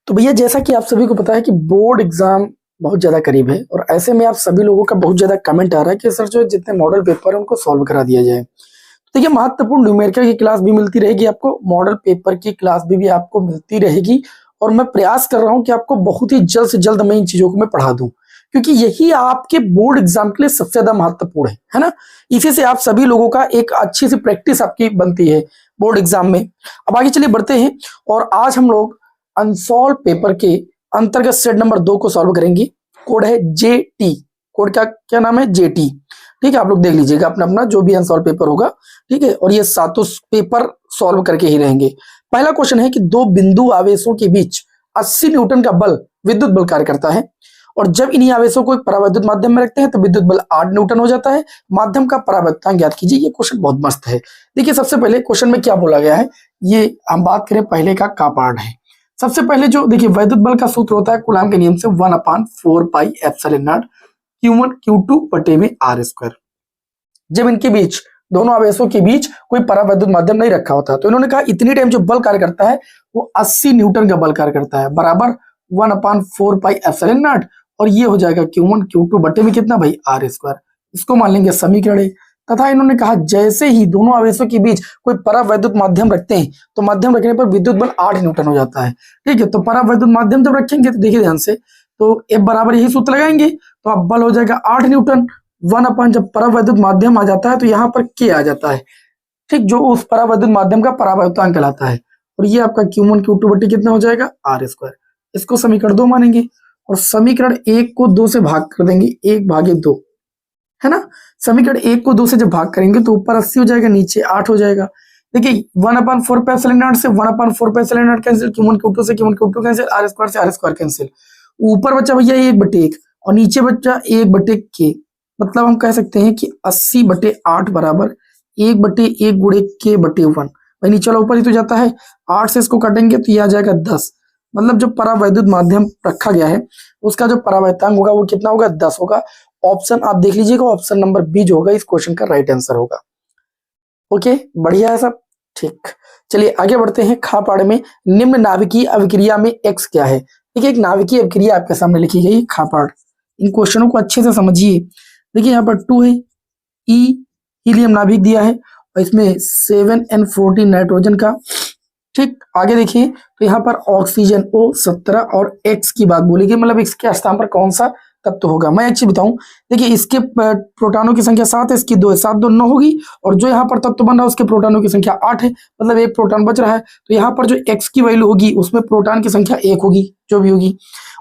तो भैया जैसा कि आप सभी को पता है कि बोर्ड एग्जाम बहुत ज़्यादा करीब है और ऐसे में आप सभी लोगों का बहुत ज़्यादा कमेंट आ रहा है कि सर जो जितने मॉडल पेपर है उनको सॉल्व करा दिया जाए। तो देखिए महत्वपूर्ण न्यूमेरिकल की क्लास भी मिलती रहेगी आपको, मॉडल पेपर की क्लास भी आपको मिलती रहेगी और मैं प्रयास कर रहा हूँ कि आपको बहुत ही जल्द से जल्द मैं इन चीज़ों को मैं पढ़ा दूँ, क्योंकि यही आपके बोर्ड एग्जाम के लिए सबसे ज़्यादा महत्वपूर्ण है ना। इसी से आप सभी लोगों का एक अच्छी सी प्रैक्टिस आपकी बनती है बोर्ड एग्जाम में। अब आगे चलिए बढ़ते हैं और आज हम लोग अनसॉल्व पेपर के अंतर्गत सेट नंबर 2 को सॉल्व करेंगे। कोड है JT, कोड का क्या नाम है JT। ठीक है, आप लोग देख लीजिएगा अपना अपना जो भी अनसॉल्व पेपर होगा। ठीक है, और ये सातों पेपर सॉल्व करके ही रहेंगे। पहला क्वेश्चन है कि दो बिंदु आवेशों के बीच 80 न्यूटन का बल विद्युत बल कार्य करता है और जब इन्हीं आवेशों को एक परावैद्युत माध्यम में रखते हैं तो विद्युत बल 8 न्यूटन हो जाता है। माध्यम का परावैद्युतांक ज्ञात कीजिए। ये क्वेश्चन बहुत मस्त है। देखिए सबसे पहले क्वेश्चन में क्या बोला गया है, ये हम बात करें पहले का पार्ट है। सबसे पहले जो देखिए वैद्युत बल का सूत्र होता है कूलाम के नियम से 1/4 pi epsilon not Q1 Q2 बटे में R²। जब इनके बीच दोनों आवेशों के बीच कोई परावैद्युत माध्यम नहीं रखा होता तो इन्होंने कहा इतनी टाइम जो बल कार्य करता है वो 80 न्यूटन का बल कार्य करता है, बराबर 1/4 पाई एप्सिलॉन नॉट और ये हो जाएगा Q1 Q2 बटे में कितना भाई R²। इसको मान लेंगे समीकरण। तथा इन्होंने कहा जैसे ही दोनों आवेशों के बीच कोई परावैद्युत माध्यम रखते हैं तो माध्यम रखने पर विद्युत बल 8 न्यूटन हो जाता है। ठीक है, तो परावैद्युत माध्यम जब रखेंगे तो देखिए ध्यान से, तो F बराबर यही सूत्र लगाएंगे तो अब बल हो जाएगा 8 न्यूटन। 1/, जब परावैद्युत माध्यम आ जाता है तो यहाँ पर K आ जाता है। ठीक, जो उस परावैद्युत माध्यम का परावैद्युतांक कहलाता है और ये आपका Q1 Q2 बटे कितना हो जाएगा R²। इसको समीकरण 2 मानेंगे और समीकरण 1 को 2 से भाग कर देंगे, 1/2 है ना। समीकरण 1 को 2 से जब भाग करेंगे तो ऊपर 80 हो जाएगा, नीचे 8 हो जाएगा। देखिए 1/4 पाई एप्सिलॉन नॉट से 1/4 pi epsilon not cancel, Q1 Q2 से Q1 Q2 कैंसिल, R² से R² कैंसिल। ऊपर बचा भैया 1/1 और नीचे बचा 1/K। मतलब हम कह सकते हैं कि 80/8 बराबर 1/1 गुणे K/1। भाई नीचे वाला ऊपर ही तो जाता है, 8 से इसको काटेंगे तो ये आ जाएगा 10। मतलब जो परावैद्युत माध्यम रखा गया है उसका जो परावैद्युतांक होगा वो कितना होगा 10 होगा। ऑप्शन आप देख लीजिएगा, ऑप्शन नंबर बी जो होगा इस क्वेश्चन का राइट आंसर होगा। ओके, बढ़िया है सब। ठीक, चलिए आगे बढ़ते हैं। खा पाड़ में निम्न नाभिकीय अभिक्रिया में X क्या है। देखिए एक नाभिकीय अभिक्रिया आपके सामने लिखी गई खा पाड़। इन क्वेश्चनों को अच्छे से समझिए। देखिए यहाँ पर 2 है, E हीलियम नाभिक दिया है और इसमें 7N14 नाइट्रोजन का। ठीक, आगे देखिए तो यहाँ पर ऑक्सीजन O17 और X की बात बोली गई, मतलब इसके स्थान पर कौन सा तत्व होगा। मैं एक चीज बताऊं, देखिए इसके प्रोटॉनों की संख्या 7 है, इसकी 2 है, 7 2 9 होगी और जो यहाँ पर तत्व बन रहा है उसके प्रोटॉनों की संख्या 8 है, मतलब एक प्रोटॉन बच रहा है। तो यहाँ पर जो X की वैल्यू होगी उसमें प्रोटॉन की संख्या 1 होगी जो भी होगी।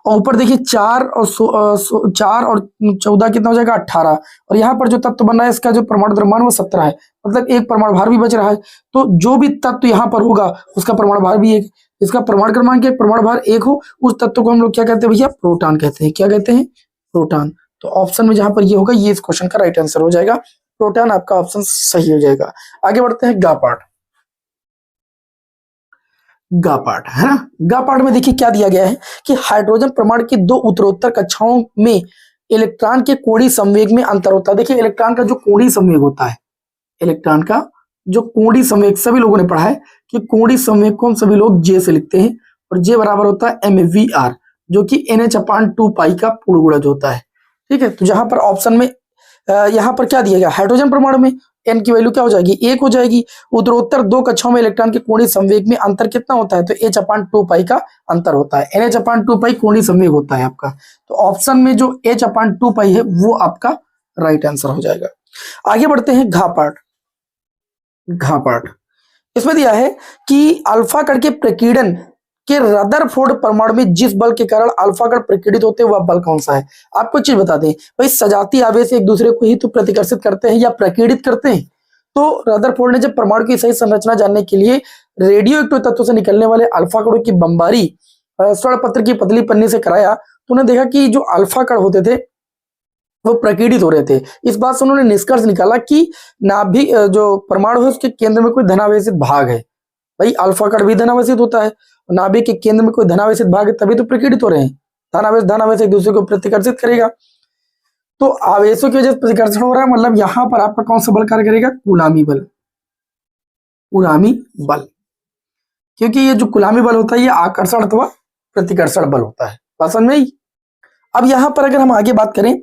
और ऊपर देखिए 4 और 14 कितना हो जाएगा 18 और यहाँ पर जो तत्व बन रहा है इसका जो परमाणु द्रव्यमान वो 17 है, मतलब एक परमाणु भार भी बच रहा है। तो जो भी तत्व यहाँ पर होगा उसका परमाणु भार भी 1, इसका परमाणु क्रमांक 1 परमाणु भार 1 हो, उस तत्व को हम लोग क्या कहते हैं भैया प्रोटॉन कहते हैं। क्या कहते हैं? प्रोटॉन। तो ऑप्शन में जहां पर ये होगा ये इस क्वेश्चन का राइट आंसर हो जाएगा, प्रोटॉन आपका ऑप्शन सही हो जाएगा। आगे बढ़ते हैं गा पार्ट। गा पार्ट है ना। गा पार्ट में देखिए क्या दिया गया है कि हाइड्रोजन परमाणु की 2 उत्तरोत्तर कक्षाओं में इलेक्ट्रॉन के कोणीय संवेग में अंतर होता है। देखिए इलेक्ट्रॉन का जो कोणीय संवेग होता है, इलेक्ट्रॉन का जो कोणीय संवेग सभी लोगों ने पढ़ा है कि कोणीय संवेग को हम सभी लोग J से लिखते हैं और J बराबर होता है mvr जो कि NH/2 पाई का पूर्ण गुणज होता है। ठीक है, तो जहां पर ऑप्शन में यहाँ पर क्या दिया गया, हाइड्रोजन परमाणु में n की वैल्यू क्या हो जाएगी 1 हो जाएगी। उत्तरोत्तर 2 कक्षाओं में इलेक्ट्रॉन के कोणीय संवेग में अंतर कितना होता है, तो H/2 पाई का अंतर होता है। NH/2 पाई कोणीय संवेग होता है आपका, तो ऑप्शन में जो H/2 पाई है वो आपका राइट आंसर हो जाएगा। आगे बढ़ते हैं घा पार्ट। घा पार्ट इसमें दिया है कि अल्फा कण के प्रकीर्णन कि रदरफोर्ड परमाणु में जिस बल के कारण अल्फा कण प्रकीर्णित होते हैं वह बल कौन सा है। आपको चीज बता दें भाई, सजातीय आवेश एक दूसरे को ही तो प्रतिकर्षित करते हैं या प्रकीर्णित करते हैं। तो रदरफोर्ड ने जब परमाणु की सही संरचना जानने के लिए रेडियो एक्टिव तत्वों से निकलने वाले अल्फा कणों की बमबारी स्वर्ण पत्र की पतली पन्नी से कराया तो उन्होंने देखा कि जो अल्फा कण होते थे वो प्रकीर्णित हो रहे थे। इस बात से उन्होंने निष्कर्ष निकाला कि नाभिक जो परमाणु है उसके केंद्र में कोई धनावेशित भाग है। भाई अल्फा कण भी धनावेशित होता है, नाभिक के केंद्र में कोई धनावेशित भाग है तभी तो प्रकीर्णित हो रहे हैं। धनावेश एक दूसरे को प्रतिकर्षित करेगा, तो आवेशों की वजह से प्रतिकर्षण हो रहा है, मतलब यहां पर आपका कौन सा बल कार्य करेगा, कूलामी बल। कूलामी बल, क्योंकि ये जो कूलामी बल होता है ये आकर्षण अथवा प्रतिकर्षण बल होता है। बात समझ में आई? अब यहाँ पर अगर हम आगे बात करें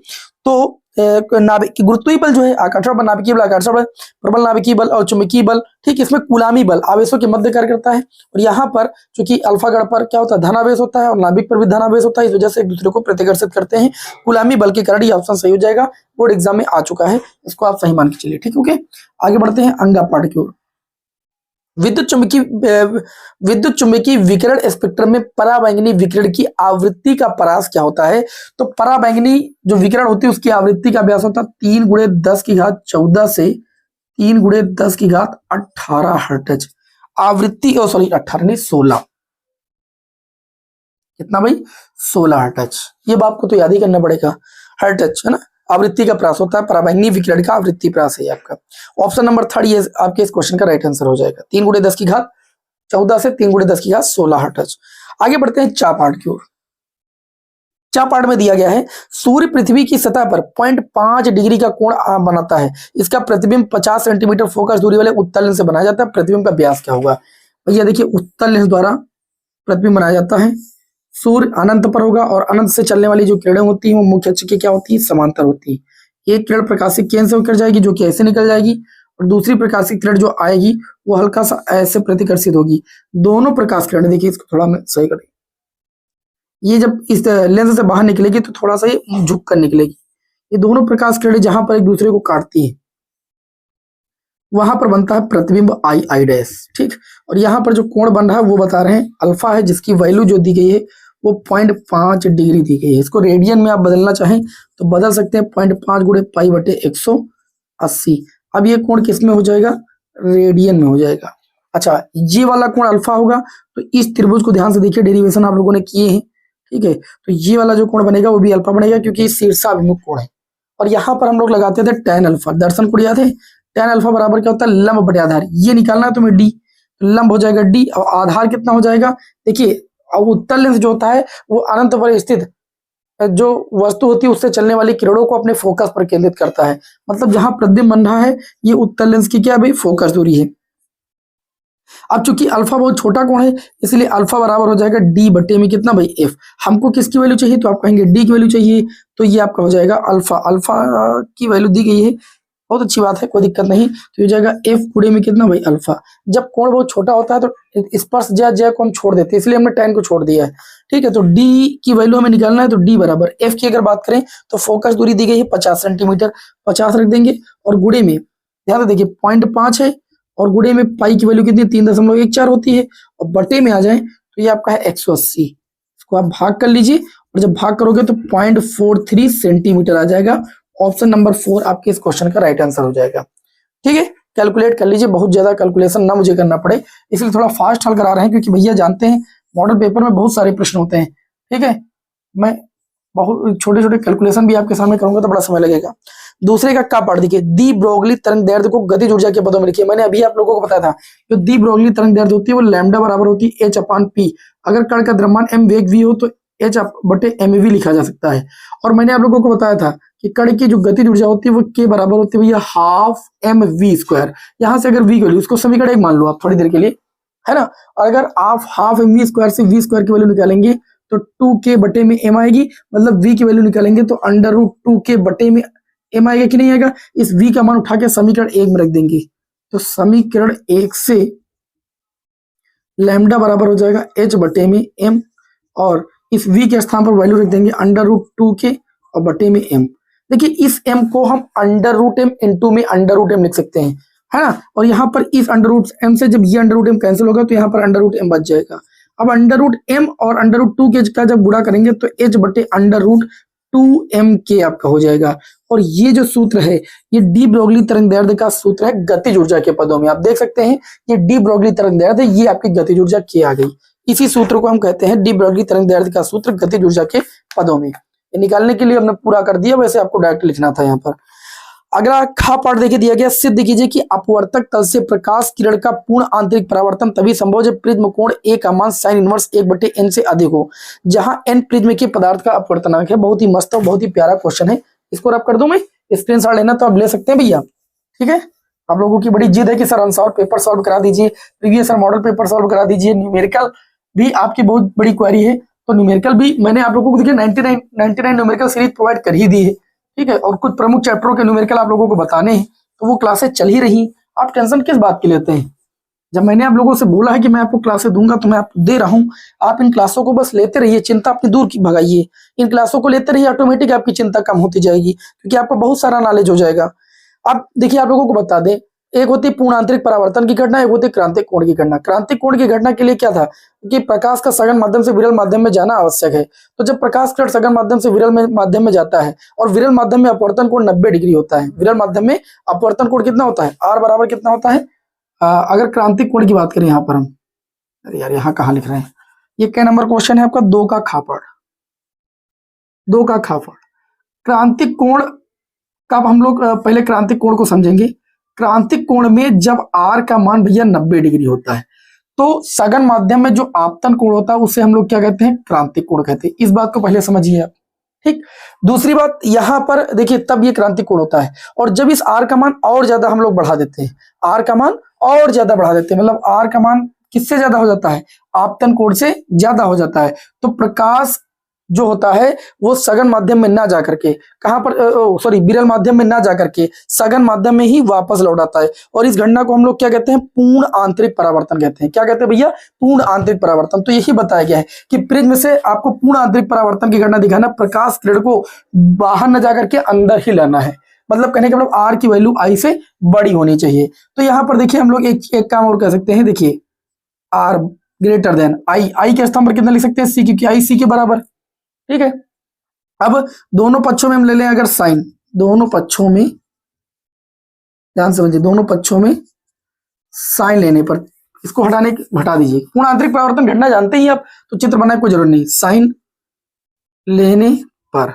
तो नाभिक गुरुत्वीय बल जो है आकर्षण बल, नाभिकीय बल आकर्षण बल, प्रबल नाभिकीय बल और चुंबकीय बल, ठीक, इसमें कूलामी बल आवेशों के मध्य कार्य करता है। और यहाँ पर चूंकि अल्फा गण पर क्या होता है, धनावेश होता है और नाभिक पर भी धनावेश होता है, इस वजह से एक दूसरे को प्रतिकर्षित करते हैं। कूलामी बल के कारण ये ऑप्शन सही हो जाएगा, बोर्ड एग्जाम में आ चुका है, इसको आप सही मान के चलिए। ठीक, ओके, आगे बढ़ते हैं अंगा पाठ की ओर। विद्युत चुंबकीय विकिरण स्पेक्ट्रम में पराबैंगनी विकिरण की आवृत्ति का परास क्या होता है? तो पराबैंगनी जो विकिरण होती है उसकी आवृत्ति का व्यास होता है 3 × 10⁻14 से 3 × 10⁻18 हर्ट्ज। आवृत्ति 16 कितना भाई? 16 हर्ट्ज। ये बात को तो याद ही करना पड़ेगा, हर्ट्ज है ना। आवृत्ति का प्रास होता है, पराबैंगनी विकिरण का आवृत्ति प्रास है आपका। ऑप्शन नंबर 3 ये आपके इस क्वेश्चन का राइट आंसर हो जाएगा, 3 × 10⁻14 से 3 × 10⁻16 हर्ट्ज। आगे बढ़ते हैं चा पाठ की ओर। चा पाठ में दिया गया है सूर्य पृथ्वी की सतह पर 0.5 डिग्री का कोण बनाता है, इसका प्रतिबिंब 50 सेंटीमीटर फोकस दूरी वाले उत्तल लेंस से बनाया जाता है, प्रतिबिंब का व्यास क्या होगा? भैया देखिए, उत्तल लेंस द्वारा प्रतिबिंब बनाया जाता है, सूर्य अनंत पर होगा और अनंत से चलने वाली जो किरणें होती हैं वो मुख्य अक्ष की क्या होती है, समांतर होती है। एक किरण प्रकाशिक केंद्र से होकर जाएगी जो कि ऐसे निकल जाएगी, और दूसरी प्रकाशिक किरण जो आएगी वो हल्का सा ऐसे प्रतिकर्षित होगी। दोनों प्रकाश किरण, देखिए इसको थोड़ा मैं सही करें, ये जब इस लेंस से बाहर निकलेगी तो थोड़ा सा ये झुक कर निकलेगी। ये दोनों प्रकाश किरणें जहां पर एक दूसरे को काटती है वहां पर बनता है प्रतिबिंब आई डैश, ठीक। और यहाँ पर जो कोण बन रहा है वो बता रहे हैं अल्फा है, जिसकी वैल्यू जो दी गई है वो 0.5 डिग्री दी गई है। इसको रेडियन में आप बदलना चाहें तो बदल सकते हैं, 0.5 × π/180। अब ये कोण किस में हो जाएगा? रेडियन में हो जाएगा। अच्छा, ये वाला कोण अल्फा होगा, तो इस त्रिभुज को ध्यान से देखिए, डेरिवेशन आप लोगों ने किए हैं, ठीक है। तो ये वाला जो कोण बनेगा वो भी अल्फा बनेगा क्योंकि शीर्षाभिमुख कोण है। और यहाँ पर हम लोग लगाते थे tan अल्फा, दर्शन कोण याद है? tan अल्फा बराबर क्या होता है? लंब बटे आधार। ये निकालना है तुम्हें d, तो लंब हो जाएगा d और आधार कितना हो जाएगा? देखिए, अब उत्तल लेंस जो होता है वो अनंत पर स्थित जो वस्तु होती है उससे चलने वाली किरणों को अपने फोकस पर केंद्रित करता है। मतलब जहां प्रतिबिंब बन रहा है ये उत्तल लेंस की क्या भाई? फोकस दूरी है। अब चूंकि अल्फा बहुत छोटा कोण है इसलिए अल्फा बराबर हो जाएगा d बटे में कितना भाई? f। हमको किसकी वैल्यू चाहिए? तो आप कहेंगे d की वैल्यू चाहिए, तो ये आपका हो जाएगा अल्फा। अल्फा की वैल्यू दी गई है, बहुत अच्छी बात है, कोई दिक्कत नहीं। तो ये जाएगा f गुणे में कितना भाई? अल्फा। जब कोण बहुत छोटा होता है तो स्पर्श ज्या को हम छोड़ देते हैं, इसलिए हमने tan को छोड़ दिया है, ठीक है। तो d की वैल्यू हमें निकालना है, तो d बराबर f की अगर बात करें तो फोकस दूरी दी गई है 50 सेंटीमीटर, 50 रख देंगे और गुणे में ध्यान से देखिए 0.5 है और गुणे में पाई की वैल्यू कितनी? 3.14 होती है, और बटे में आ जाए तो ये आपका है 180। इसको आप भाग कर लीजिए और जब भाग करोगे तो 0.43 सेंटीमीटर आ जाएगा। ऑप्शन नंबर 4 आपके इस क्वेश्चन का राइट आंसर हो जाएगा, ठीक है। कैलकुलेट कर लीजिए, बहुत ज्यादा कैलकुलेशन ना मुझे करना पड़े, इसलिए थोड़ा फास्ट हल करा रहे हैं क्योंकि भैया जानते हैं मॉडल पेपर में बहुत सारे प्रश्न होते हैं, ठीक है। मैं बहुत छोटे छोटे कैलकुलेशन भी आपके सामने करूंगा तो बड़ा समय लगेगा। दूसरे का पढ़ देखिए, दी ब्रोगली तरंग दैर्ध्य को गतिज ऊर्जा के पदों में लिखिए। मैंने अभी आप लोगों को बताया था जो दी ब्रोगली तरंग दैर्ध्य होती है वो लैम्डा बराबर होती है h/p। अगर कण का द्रव्यमान m वेग v हो तो h/mv लिखा जा सकता है। और मैंने आप लोगों को बताया था कि कण की जो गतिज ऊर्जा होती है वो k बराबर होती है भैया ½ mv²। यहाँ से अगर v की वैल्यू, इसको समीकरण 1 मान लो आप थोड़ी देर के लिए, है ना। और अगर आप ½ mv² से v² की वैल्यू निकालेंगे तो 2k बटे में m आएगी, मतलब v की वैल्यू निकालेंगे तो √2k बटे में m आएगा कि नहीं आएगा? इस v का मान उठा के समीकरण 1 में रख देंगे, तो समीकरण 1 से लैम्डा बराबर हो जाएगा h बटे में m, और इस v के स्थान पर वैल्यू रख देंगे √2k और बटे में m। देखिए इस m को हम √m इंटू में √m लिख सकते हैं, है ना। और यहाँ पर इस √m से जब ये √m कैंसिल होगा तो यहाँ पर √m बच जाएगा। अब √m और √2k का जब गुणा करेंगे तो h बटे √2mk आपका हो जाएगा। और ये जो सूत्र है ये डी ब्रोगली तरंग दैर्ध्य का सूत्र है गतिज ऊर्जा के पदों में। आप देख सकते हैं ये डी ब्रोगली तरंग दैर्ध्य, ये आपकी गतिज ऊर्जा k आ गई। इसी सूत्र को हम कहते हैं डी ब्रोगली तरंग दैर्ध्य का सूत्र गतिज ऊर्जा के पदों में। ये निकालने के लिए हमने पूरा कर दिया, वैसे आपको डायरेक्ट लिखना था यहाँ पर। अगला खा पाठ देखिए दिया गया, सिद्ध कीजिए कि अपवर्तक तल से प्रकाश किरण का पूर्ण आंतरिक परावर्तन तभी संभव जब प्रिज्म कोण a का मान sin इनवर्स 1/n से अधिक हो, जहां n प्रिज्म के पदार्थ का अपवर्तनांक है। बहुत ही मस्त और बहुत ही प्यारा क्वेश्चन है, इसको रब कर दूं मैं, स्क्रीनशॉट लेना तो आप ले सकते हैं भैया, ठीक है। आप लोगों की बड़ी जिद है कि सर आंसर पेपर सॉल्व करा दीजिए, previous year model paper solve करा दीजिए, न्यूमेरिकल भी आपकी बहुत बड़ी क्वेरी है, तो न्यूमेरिकल भी मैंने आप लोगों को देखिए 99 न्यूमेरिकल सीरीज प्रोवाइड कर ही दी है, ठीक है, और कुछ प्रमुख चैप्टरों के न्यूमेरिकल आप लोगों को बताने हैं, तो वो क्लासेस चल ही रही। आप टेंशन किस बात की लेते हैं? जब मैंने आप लोगों से बोला है कि मैं आपको क्लासेस दूंगा तो मैं आपको दे रहा हूँ, आप इन क्लासों को बस लेते रहिए, चिंता अपनी दूर की भगाइए, इन क्लासों को लेते रहिए, ऑटोमेटिक आपकी चिंता कम होती जाएगी, क्योंकि आपको बहुत सारा नॉलेज हो जाएगा। अब देखिए आप लोगों को बता दें, एक होती है पूर्ण आंतरिक परावर्तन की घटना, एक होती है क्रांतिक कोण की घटना। क्रांतिक कोण की घटना के लिए क्या था कि प्रकाश का सघन माध्यम से विरल माध्यम में जाना आवश्यक है। तो जब प्रकाश किरण सघन माध्यम से विरल माध्यम में जाता है और विरल माध्यम में अपवर्तन कोण 90 डिग्री होता है, विरल माध्यम में अपवर्तन कोण कितना होता है, आर बराबर कितना होता है, अगर क्रांतिक कोण की बात करें यहाँ पर हम, अरे यार यहाँ कहाँ लिख रहे हैं, ये क्या नंबर क्वेश्चन है आपका, 2 का खापड़, 2 का खापड़। क्रांतिक कोण का हम लोग पहले क्रांतिक कोण को समझेंगे। क्रांतिक कोण में जब आर का मान भैया 90 डिग्री होता है, तो सघन माध्यम में जो आपतन कोण होता है उसे हम लोग क्या कहते हैं, क्रांतिक कोण कहते हैं। इस बात को पहले समझिए आप, ठीक। दूसरी बात यहां पर देखिए, तब ये क्रांतिक कोण होता है, और जब इस आर का मान और ज्यादा हम लोग बढ़ा देते हैं, आर का मान और ज्यादा बढ़ा देते हैं, मतलब आर का मान किससे ज्यादा हो जाता है, आपतन कोण से ज्यादा हो जाता है, तो प्रकाश जो होता है वो सघन माध्यम में ना जाकर के कहां पर, सॉरी, विरल माध्यम में ना जाकर के सघन माध्यम में ही वापस लौट आता है, और इस घटना को हम लोग क्या कहते हैं, पूर्ण आंतरिक परावर्तन कहते हैं। क्या कहते हैं भैया, पूर्ण आंतरिक परावर्तन। तो यही बताया गया है कि प्रिज्म से आपको पूर्ण आंतरिक परावर्तन की घटना दिखाना, प्रकाश किरण को बाहर न जाकर के अंदर ही लाना है, मतलब कहने का मतलब आर की वैल्यू आई से बड़ी होनी चाहिए। तो यहाँ पर देखिए हम लोग एक काम और कर सकते हैं, देखिए आर ग्रेटर देन आई, आई के स्थान पर कितना लिख सकते हैं, सी, क्योंकि आई सी के बराबर, ठीक है। अब दोनों पक्षों में हम ले लें अगर साइन, दोनों पक्षों में, ध्यान समझिए, दोनों पक्षों में साइन लेने पर, इसको हटा दीजिए, पूर्ण आंतरिक परावर्तन घटना जानते ही आप, तो चित्र बनाने की कोई जरूरत नहीं। साइन लेने पर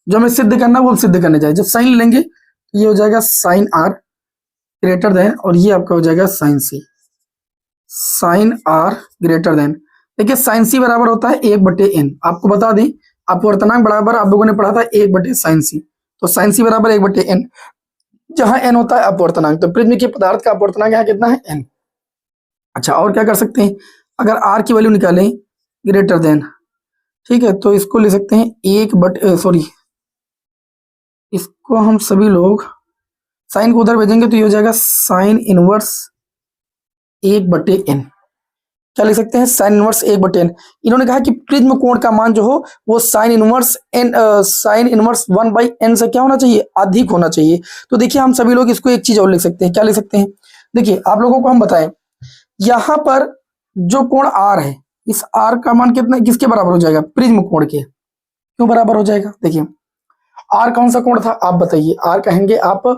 जो हमें सिद्ध करना वो सिद्ध करने जाए, जब साइन लेंगे तो ये हो जाएगा साइन आर ग्रेटर देन, और ये आपका हो जाएगा sine C, sine R greater than. देखिए साइन सी बराबर होता है 1/n, आपको बता दें अपवर्तनांक बराबर आप लोगों ने पढ़ा था 1/sin c, तो sin c बराबर 1/n, जहां n होता है अपवर्तनांक, तो प्रिज्म के पदार्थ का अपवर्तनांक यहाँ कितना है, n। अच्छा, और क्या कर सकते हैं, अगर r की वैल्यू निकालें ग्रेटर देन, ठीक है, तो इसको ले सकते हैं सॉरी, इसको हम सभी लोग साइन को उधर भेजेंगे तो ये हो जाएगा साइन इनवर्स 1/n। क्या लिख सकते हैं, साइन इनवर्स 1/n। इन्होंने कहा कि प्रिज्म कोण का मान जो हो वो साइन इनवर्स 1/n से क्या होना चाहिए, अधिक होना चाहिए। तो देखिए हम सभी लोग इसको एक चीज और लिख सकते हैं, क्या लिख सकते हैं, देखिए आप लोगों को हम बताएं, यहां पर जो कोण आर है, इस आर का मान कितना, किसके बराबर हो जाएगा, प्रिज्म कोण के। क्यों बराबर हो जाएगा, देखिए आर कौन सा कोण था आप बताइए, आर कहेंगे आप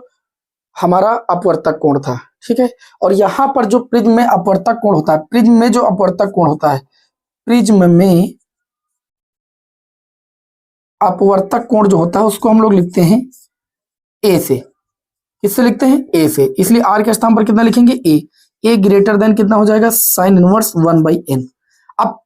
हमारा अपवर्तक कोण था, ठीक है। और यहां पर जो प्रिज्म में अपवर्तक कोण होता है, प्रिज्म में जो अपवर्तक कोण होता है, प्रिज्म में अपवर्तक कोण जो होता है उसको हम लोग लिखते हैं ए से, किससे लिखते हैं, ए से, इसलिए आर के स्थान पर कितना लिखेंगे, ए ग्रेटर देन कितना हो जाएगा, साइन इनवर्स 1/n। अब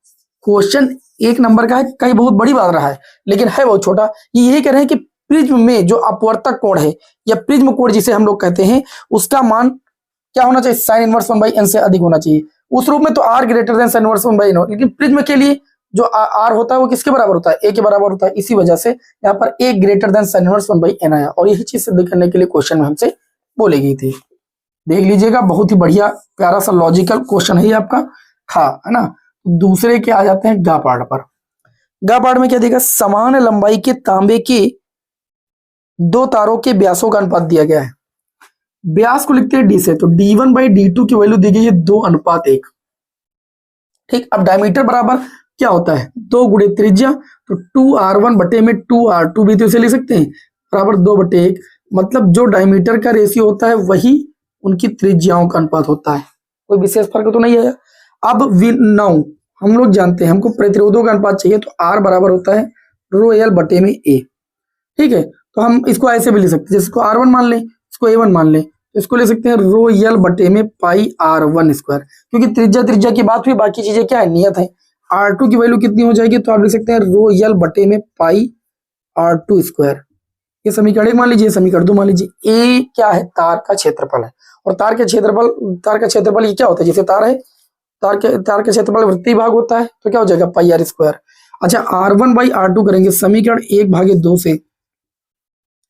क्वेश्चन 1 नंबर का है, कहीं बहुत बड़ी बात रहा है लेकिन है बहुत छोटा, ये यही कह रहे हैं कि प्रिज्म में जो अपवर्तक कोण है या प्रिज्म कोण जिसे हम लोग कहते हैं, उसका मान क्या होना चाहिए, साइन इनवर्स 1/n से अधिक होना चाहिए। उस रूप में तो R greater than sine inverse 1/n, लेकिन प्रिज्म के लिए जो आर होता है वो किसके बराबर होता है, ए के बराबर होता है, इसी वजह से यहाँ पर a greater than sine inverse 1/n आया, और यही चीज सिद्ध करने के लिए क्वेश्चन में हमसे बोली गई थी। देख लीजिएगा, बहुत ही बढ़िया प्यारा सा लॉजिकल क्वेश्चन है ये आपका, है ना। दूसरे के आ जाते हैं गा पार्ट पर। गा पार्ट में क्या देगा, समान लंबाई के तांबे के 2 तारों के व्यासों का अनुपात दिया गया है। व्यास को लिखते हैं डी से, तो d1/d2 की वैल्यू दी गई है 2:1, ठीक। अब डायमीटर बराबर क्या होता है, 2 गुणे त्रिज्या, तो 2r1 बटे में 2r2 भी तो इसे लिख सकते हैं बराबर 2/1, मतलब जो डायमीटर का रेशियो होता है वही उनकी त्रिज्याओं का अनुपात होता है, कोई विशेष फर्क तो नहीं है। अब नौ हम लोग जानते हैं, हमको प्रतिरोधों का अनुपात चाहिए, तो r बराबर होता है ρl बटे में a, ठीक है। तो हम इसको ऐसे भी लिख सकते हैं, जिसको r1 मान लें, इसको a1 मान लें, इसको ले सकते हैं ρl बटे में पाई r1 स्क्वायर, क्योंकि त्रिज्या की बात हुई, बाकी चीजें क्या है, नियत है। r2 की वैल्यू कितनी हो जाएगी, तो आप लिख सकते हैं ρl बटे में पाई r2 स्क्वायर। ये समीकरण 1 मान लीजिए, समीकरण 2 मान लीजिए। ए क्या है, तार का क्षेत्रफल है, और तार का क्षेत्रफल ये क्या होता है, जैसे तार है, तार का क्षेत्रफल वृत्तीय भाग होता है, तो क्या हो जाएगा पाई r स्क्वायर। अच्छा, R1/R2 करेंगे समीकरण 1/2 से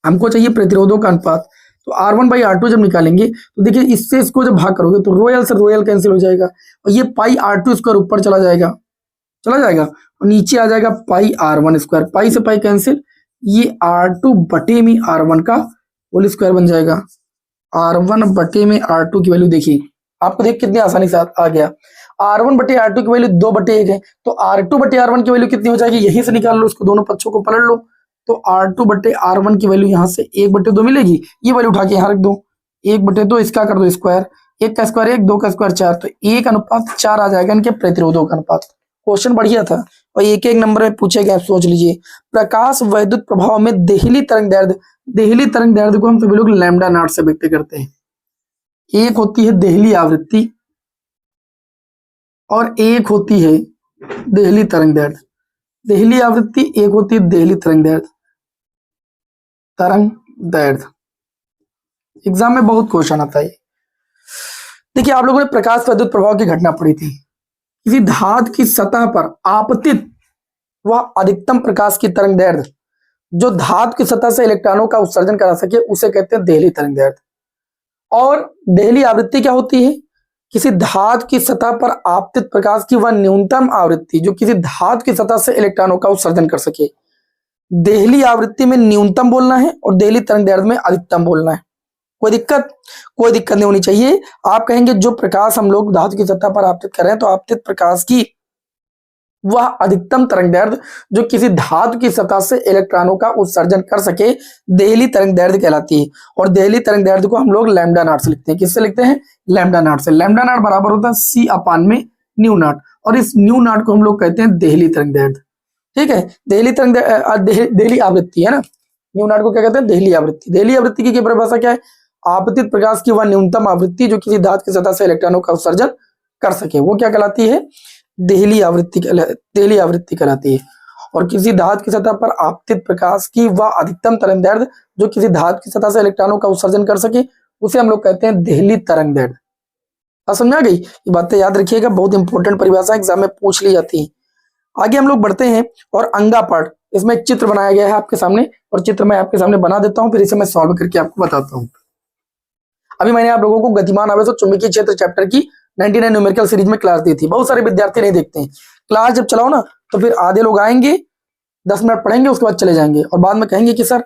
हमको चाहिए प्रतिरोधों का अनुपात। तो R1/R2 जब निकालेंगे तो देखिए इससे इसको जब भाग करोगे तो रोयल से रोयल कैंसिल हो जाएगा और ये पाई R2 स्क्वायर ऊपर चला जाएगा और नीचे आ जाएगा पाई R1 स्क्वायर, पाई से पाई कैंसिल, ये R2 बटे में R1 का होल स्क्वायर बन जाएगा। R1 बटे में R2 की वैल्यू देखिए, आपको देख कितनी आसानी से आ गया। R1 बटे R2 की वैल्यू 2/1 है, तो R2 बटे R1 की वैल्यू कितनी हो जाएगी, यहीं से निकाल लो, इसको दोनों पक्षों को पलट लो। तो R2 बटे R1 की वैल्यू यहाँ से 1/2 मिलेगी, ये वैल्यू उठा के यहाँ रख दो, 1/2 इसका कर दो स्क्वायर, 1 का स्क्वायर 1, 2 का स्क्वायर 4, तो 1:4 आ जाएगा इनके प्रतिरोधों का अनुपात। क्वेश्चन बढ़िया था और एक एक नंबर में पूछे गए, आप सोच लीजिए। प्रकाश वैद्युत प्रभाव में देहली तरंग दैर्ध्य को हम सभी लोग लैम्डा नॉट से व्यक्त करते हैं। एक होती है देहली आवृत्ति और एक होती है देहली तरंग दैर्ध्य। देहली आवृत्ति, एक होती है देहली तरंग दैर्ध्य। एग्जाम में बहुत क्वेश्चन आता है। देखिए आप लोगों ने प्रकाश वैद्युत प्रभाव की घटना पढ़ी थी। किसी धातु की सतह पर आपतित वह अधिकतम प्रकाश की तरंग दैर्ध्य जो धातु की सतह से इलेक्ट्रॉनों का उत्सर्जन करा सके उसे कहते हैं देहली तरंग दैर्ध्य। और देहली आवृत्ति क्या होती है, किसी धातु की सतह पर आपतित प्रकाश की वह न्यूनतम आवृत्ति जो किसी धातु की सतह से इलेक्ट्रॉनों का उत्सर्जन कर सके। देहली आवृत्ति में न्यूनतम बोलना है और देहली तरंग दैर्ध्य में अधिकतम बोलना है। कोई दिक्कत नहीं होनी चाहिए। आप कहेंगे जो प्रकाश हम लोग धातु की सतह पर आपतित कर रहे हैं तो आपतित प्रकाश की वह अधिकतम तरंग दैर्ध्य जो किसी धातु की सतह से इलेक्ट्रॉनों का उत्सर्जन कर सके देहली तरंग दैर्ध्य कहलाती है। और देहली तरंग दैर्ध्य को हम लोग लैम्डा नॉट से लिखते हैं। किससे लिखते हैं, लैम्डा नॉट से। लैम्डा नॉट बराबर होता है C/न्यू नॉट और इस न्यू नॉट को हम लोग कहते हैं देहली तरंग दैर्ध्य। ठीक है, देहली आवृत्ति है ना, न्यू नॉट को क्या कहते हैं, देहली आवृत्ति। देहली आवृत्ति की परिभाषा क्या है, आपतित प्रकाश की वह न्यूनतम आवृत्ति जो किसी धातु की सतह से इलेक्ट्रॉनों का उत्सर्जन कर सके, वो क्या कहलाती है, देहली आवृत्ति कहलाती है। और किसी धातु की सतह पर आपतित प्रकाश की वह अधिकतम तरंग दैर्ध्य जो किसी धातु की सतह से इलेक्ट्रॉनों का उत्सर्जन कर सके उसे हम लोग कहते हैं देहली तरंग दैर्ध्य। समझा गई, ये बातें याद रखिएगा, बहुत इंपॉर्टेंट परिभाषा एग्जाम में पूछ ली जाती है। आगे हम लोग बढ़ते हैं और अंगा पार्ट, इसमें एक चित्र बनाया गया है आपके सामने और चित्र मैं आपके सामने बना देता हूं, फिर इसे मैं सॉल्व करके आपको बताता हूं। अभी मैंने आप लोगों को गतिमान आवेश और चुंबकीय क्षेत्र चैप्टर की 99 न्यूमेरिकल सीरीज में क्लास दी थी। बहुत सारे विद्यार्थी नहीं देखते हैं क्लास, जब चलाओ ना तो फिर आधे लोग आएंगे 10 मिनट पढ़ेंगे उसके बाद चले जाएंगे और बाद में कहेंगे कि सर